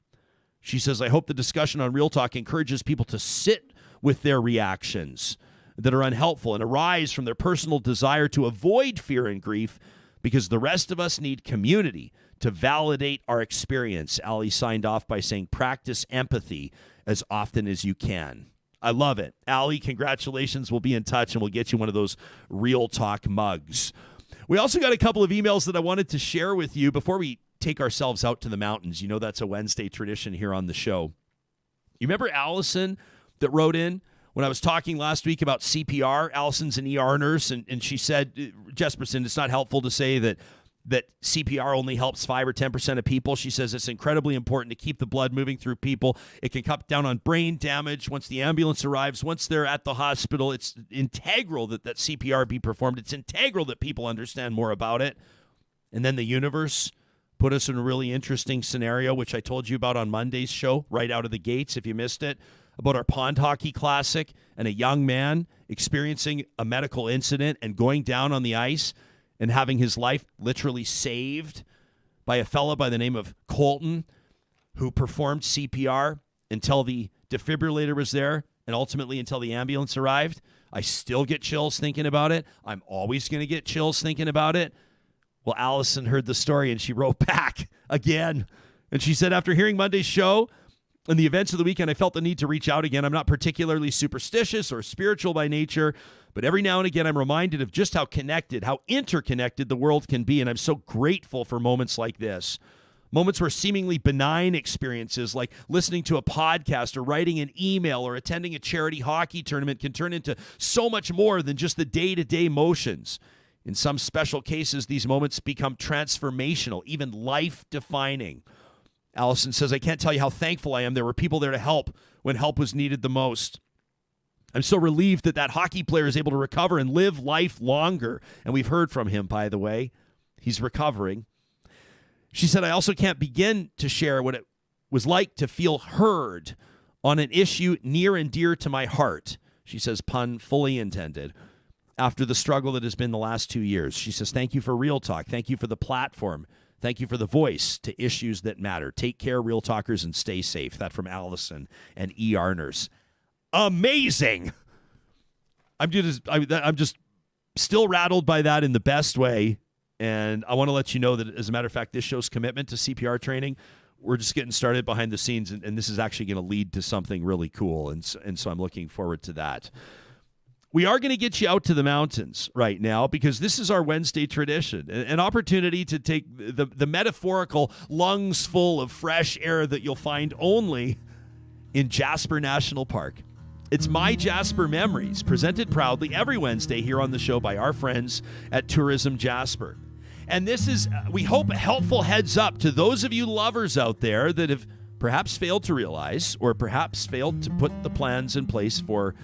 She says, I hope the discussion on Real Talk encourages people to sit with their reactions that are unhelpful and arise from their personal desire to avoid fear and grief, because the rest of us need community to validate our experience. Allie signed off by saying, practice empathy as often as you can. I love it. Allie, congratulations. We'll be in touch, and we'll get you one of those Real Talk mugs. We also got a couple of emails that I wanted to share with you before we take ourselves out to the mountains. You know that's a Wednesday tradition here on the show. You remember Allison that wrote in when I was talking last week about CPR? Allison's an ER nurse, and she said, Jesperson, it's not helpful to say that CPR only helps 5 or 10% of people. She says it's incredibly important to keep the blood moving through people. It can cut down on brain damage once the ambulance arrives, once they're at the hospital. It's integral that CPR be performed. It's integral that people understand more about it. And then the universe put us in a really interesting scenario, which I told you about on Monday's show, right out of the gates, if you missed it, about our pond hockey classic and a young man experiencing a medical incident and going down on the ice and having his life literally saved by a fella by the name of Colton, who performed CPR until the defibrillator was there and ultimately until the ambulance arrived. I still get chills thinking about it. I'm always going to get chills thinking about it. Well, Allison heard the story, and she wrote back again. And she said, after hearing Monday's show and the events of the weekend, I felt the need to reach out again. I'm not particularly superstitious or spiritual by nature, but every now and again, I'm reminded of just how connected, how interconnected the world can be. And I'm so grateful for moments like this. Moments where seemingly benign experiences like listening to a podcast or writing an email or attending a charity hockey tournament can turn into so much more than just the day-to-day motions. In some special cases, these moments become transformational, even life-defining. Allison says, I can't tell you how thankful I am there were people there to help when help was needed the most. I'm so relieved that hockey player is able to recover and live life longer. And we've heard from him, by the way. He's recovering. She said, I also can't begin to share what it was like to feel heard on an issue near and dear to my heart. She says, pun fully intended. After the struggle that has been the last 2 years. She says, thank you for Real Talk. Thank you for the platform. Thank you for the voice to issues that matter. Take care, Real Talkers, and stay safe. That from Allison and ER nurse. Amazing. I'm just still rattled by that in the best way. And I want to let you know that, as a matter of fact, this show's commitment to CPR training, we're just getting started behind the scenes, and this is actually going to lead to something really cool. And so I'm looking forward to that. We are going to get you out to the mountains right now because this is our Wednesday tradition, an opportunity to take the metaphorical lungs full of fresh air that you'll find only in Jasper National Park. It's MyJasper Memories, presented proudly every Wednesday here on the show by our friends at Tourism Jasper. And this is, we hope, a helpful heads up to those of you lovers out there that have perhaps failed to realize, or perhaps failed to put the plans in place for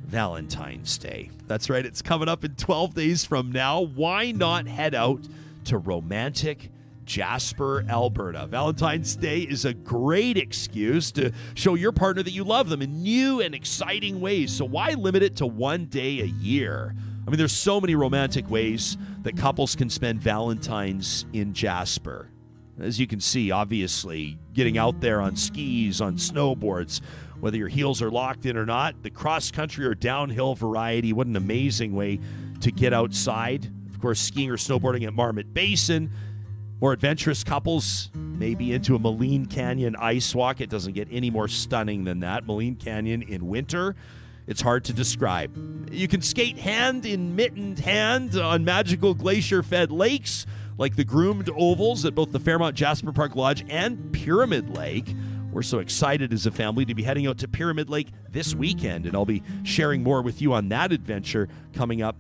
Valentine's Day. That's right, it's coming up in 12 days from now. Why not head out to romantic Jasper, Alberta? Valentine's Day is a great excuse to show your partner that you love them in new and exciting ways. So why limit it to one day a year? I mean, there's so many romantic ways that couples can spend Valentine's in Jasper. As you can see, obviously, getting out there on skis, on snowboards, whether your heels are locked in or not, the cross-country or downhill variety, what an amazing way to get outside. Of course, skiing or snowboarding at Marmot Basin. More adventurous couples may be into a Moline Canyon ice walk. It doesn't get any more stunning than that. Moline Canyon in winter, it's hard to describe. You can skate hand in mittened hand on magical glacier-fed lakes like the groomed ovals at both the Fairmont Jasper Park Lodge and Pyramid Lake. We're so excited as a family to be heading out to Pyramid Lake this weekend, and I'll be sharing more with you on that adventure coming up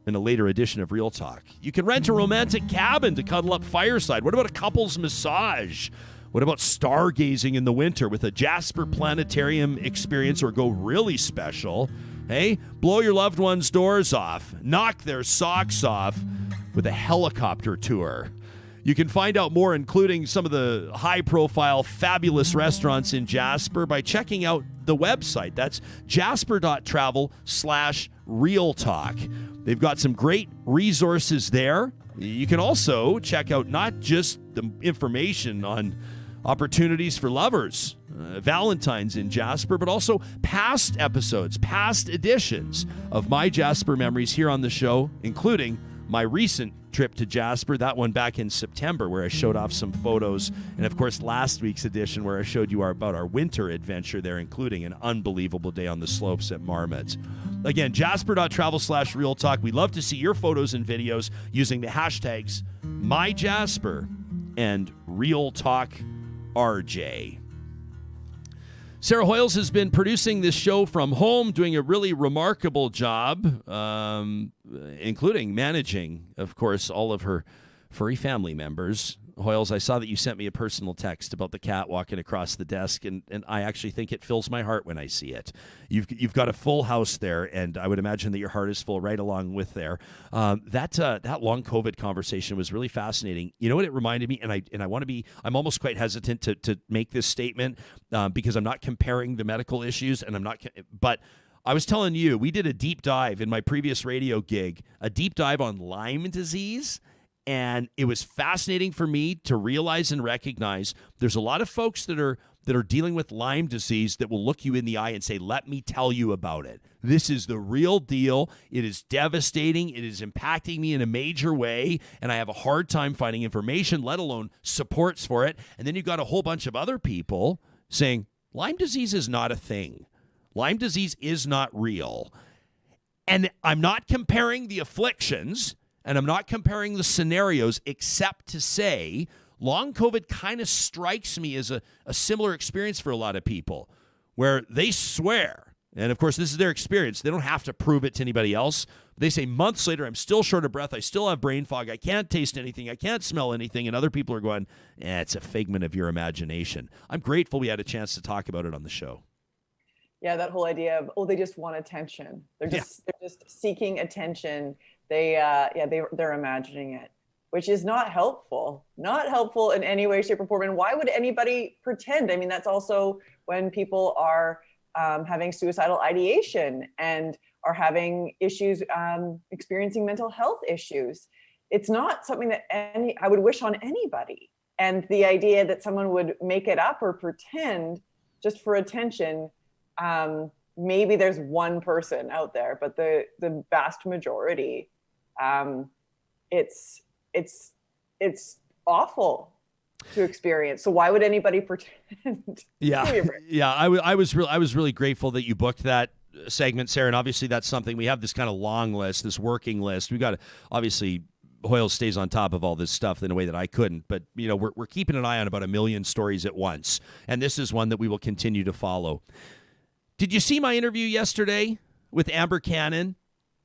in a later edition of Real Talk. You can rent a romantic cabin to cuddle up fireside. What about a couple's massage? What about stargazing in the winter with a Jasper Planetarium experience, or go really special? Hey, blow your loved one's doors off, knock their socks off with a helicopter tour. You can find out more, including some of the high-profile, fabulous restaurants in Jasper, by checking out the website. That's jasper.travel/realtalk. They've got some great resources there. You can also check out not just the information on opportunities for lovers, Valentine's in Jasper, but also past episodes, past editions of MyJasper Memories here on the show, including my recent trip to Jasper, that one back in September, where I showed off some photos, and of course last week's edition where I showed you about our winter adventure there, including an unbelievable day on the slopes at Marmot. Again, jasper.travel/realtalk. We love to see your photos and videos using the hashtags MyJasper and RealTalkRJ. Sarah Hoyles has been producing this show from home, doing a really remarkable job, including managing, of course, all of her furry family members. Hoyles, I saw that you sent me a personal text about the cat walking across the desk, and I actually think it fills my heart when I see it. You've got a full house there, and I would imagine that your heart is full right along with there. That long COVID conversation was really fascinating. You know what it reminded me, and I want to be, I'm almost quite hesitant to make this statement because I'm not comparing the medical issues, and but I was telling you, we did a deep dive in my previous radio gig, a deep dive on Lyme disease. And it was fascinating for me to realize and recognize there's a lot of folks that are dealing with Lyme disease that will look you in the eye and say, let me tell you about it. This is the real deal. It is devastating. It is impacting me in a major way. And I have a hard time finding information, let alone supports for it. And then you've got a whole bunch of other people saying, Lyme disease is not a thing. Lyme disease is not real. And I'm not comparing the afflictions, and I'm not comparing the scenarios, except to say long COVID kind of strikes me as a similar experience for a lot of people, where they swear, and of course this is their experience, they don't have to prove it to anybody else. They say months later, I'm still short of breath, I still have brain fog, I can't taste anything, I can't smell anything, and other people are going, it's a figment of your imagination. I'm grateful we had a chance to talk about it on the show. Yeah, that whole idea of, they just want attention. They're just seeking attention. They're imagining it, which is not helpful in any way, shape, or form. And why would anybody pretend? I mean, that's also when people are having suicidal ideation and are having issues, experiencing mental health issues. It's not something that I would wish on anybody. And the idea that someone would make it up or pretend just for attention, maybe there's one person out there, but the vast majority, it's awful to experience. So why would anybody pretend? I was really grateful that you booked that segment, Sarah. And obviously that's something, we have this kind of long list, this working list. We got to, obviously Hoyle stays on top of all this stuff in a way that I couldn't, but we're keeping an eye on about 1 million stories at once. And this is one that we will continue to follow. Did you see my interview yesterday with Amber Cannon?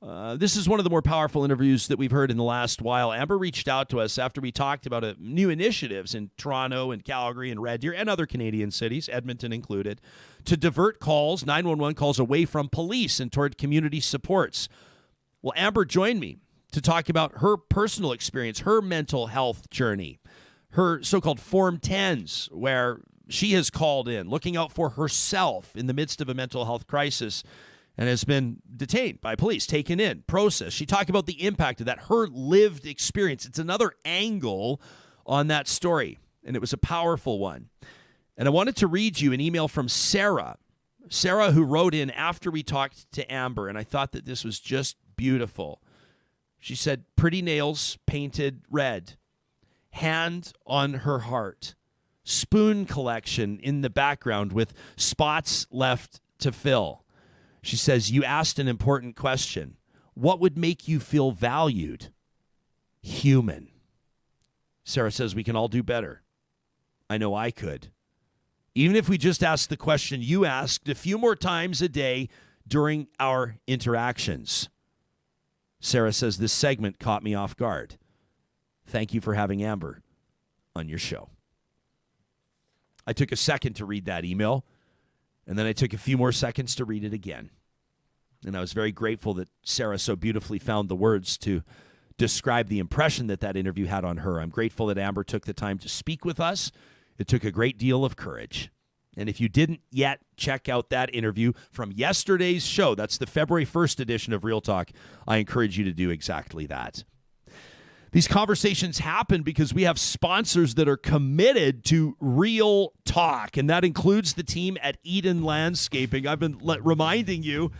This is one of the more powerful interviews that we've heard in the last while. Amber reached out to us after we talked about new initiatives in Toronto and Calgary and Red Deer and other Canadian cities, Edmonton included, to divert calls, 911 calls, away from police and toward community supports. Well, Amber joined me to talk about her personal experience, her mental health journey, her so-called Form 10s, where she has called in, looking out for herself in the midst of a mental health crisis, and has been detained by police, taken in, processed. She talked about the impact of that, her lived experience. It's another angle on that story, and it was a powerful one. And I wanted to read you an email from Sarah, who wrote in after we talked to Amber, and I thought that this was just beautiful. She said, pretty nails painted red, hand on her heart, spoon collection in the background with spots left to fill. She says, you asked an important question. What would make you feel valued? Human. Sarah says, we can all do better. I know I could. Even if we just asked the question you asked a few more times a day during our interactions. Sarah says, this segment caught me off guard. Thank you for having Amber on your show. I took a second to read that email, and then I took a few more seconds to read it again. And I was very grateful that Sarah so beautifully found the words to describe the impression that that interview had on her. I'm grateful that Amber took the time to speak with us. It took a great deal of courage. And if you didn't yet check out that interview from yesterday's show, that's the February 1st edition of Real Talk, I encourage you to do exactly that. These conversations happen because we have sponsors that are committed to Real Talk, and that includes the team at Eden Landscaping. I've been reminding you,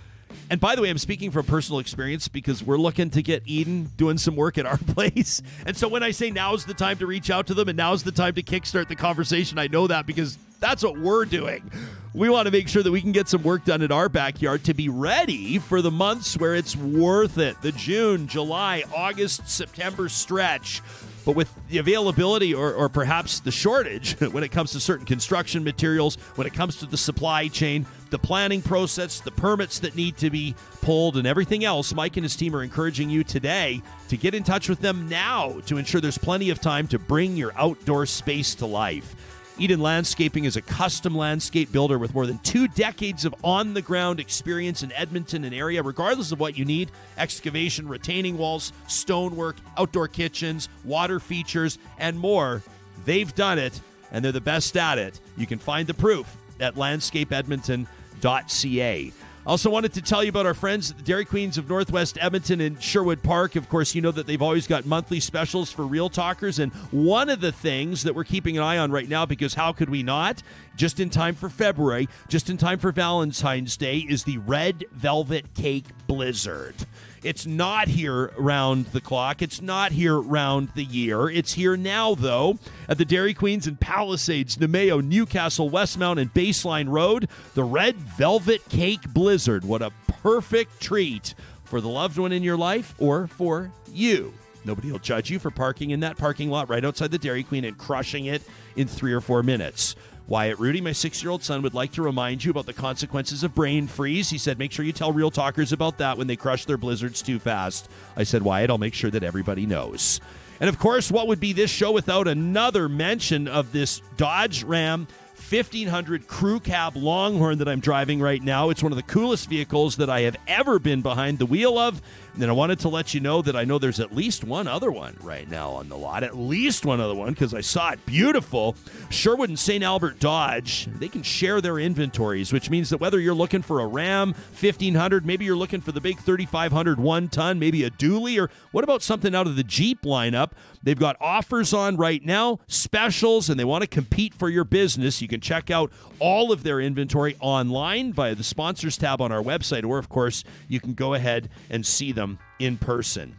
and by the way, I'm speaking from personal experience because we're looking to get Eden doing some work at our place. And so when I say now's the time to reach out to them and now's the time to kickstart the conversation, I know that because that's what we're doing. We want to make sure that we can get some work done in our backyard to be ready for the months where it's worth it. The June, July, August, September stretch. But with the availability or perhaps the shortage when it comes to certain construction materials, when it comes to the supply chain, the planning process, the permits that need to be pulled, and everything else, Mike and his team are encouraging you today to get in touch with them now to ensure there's plenty of time to bring your outdoor space to life. Eden Landscaping is a custom landscape builder with more than 2 decades of on-the-ground experience in Edmonton and area. Regardless of what you need, excavation, retaining walls, stonework, outdoor kitchens, water features, and more, they've done it, and they're the best at it. You can find the proof at landscapeedmonton.ca. Also wanted to tell you about our friends at the Dairy Queens of Northwest Edmonton and Sherwood Park. Of course, you know that they've always got monthly specials for Real Talkers, and one of the things that we're keeping an eye on right now, because how could we not, just in time for February, just in time for Valentine's Day, is the Red Velvet Cake Blizzard. It's not here round the clock. It's not here round the year. It's here now, though, at the Dairy Queens in Palisades, Nemeo, Newcastle, Westmount, and Baseline Road. The Red Velvet Cake Blizzard. What a perfect treat for the loved one in your life or for you. Nobody will judge you for parking in that parking lot right outside the Dairy Queen and crushing it in 3 or 4 minutes. Wyatt Rudy, my 6-year-old son, would like to remind you about the consequences of brain freeze. He said, make sure you tell Real Talkers about that when they crush their blizzards too fast. I said, Wyatt, I'll make sure that everybody knows. And of course, what would be this show without another mention of this Dodge Ram 1500 crew cab Longhorn that I'm driving right now. It's one of the coolest vehicles that I have ever been behind the wheel of. And then I wanted to let you know that I know there's at least one other one right now on the lot. At least one other one, because I saw it. Beautiful. Sherwood and St. Albert Dodge, they can share their inventories, which means that whether you're looking for a Ram 1500, maybe you're looking for the big 3500 1-ton, maybe a dually, or what about something out of the Jeep lineup? They've got offers on right now, specials, and they want to compete for your business. You can check out all of their inventory online via the sponsors tab on our website, or, of course, you can go ahead and see them in person.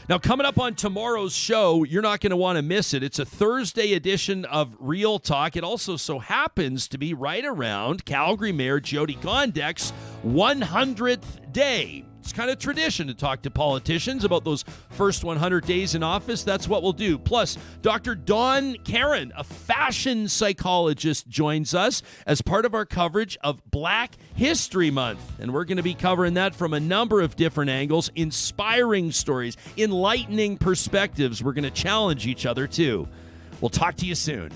Now, coming up on tomorrow's show, you're not going to want to miss it. It's a Thursday edition of Real Talk. It also so happens to be right around Calgary Mayor Jyoti Gondek's 100th day. It's kind of tradition to talk to politicians about those first 100 days in office. That's what we'll do. Plus, Dr. Dawn Caron, a fashion psychologist, joins us as part of our coverage of Black History Month. And we're going to be covering that from a number of different angles, inspiring stories, enlightening perspectives. We're going to challenge each other, too. We'll talk to you soon.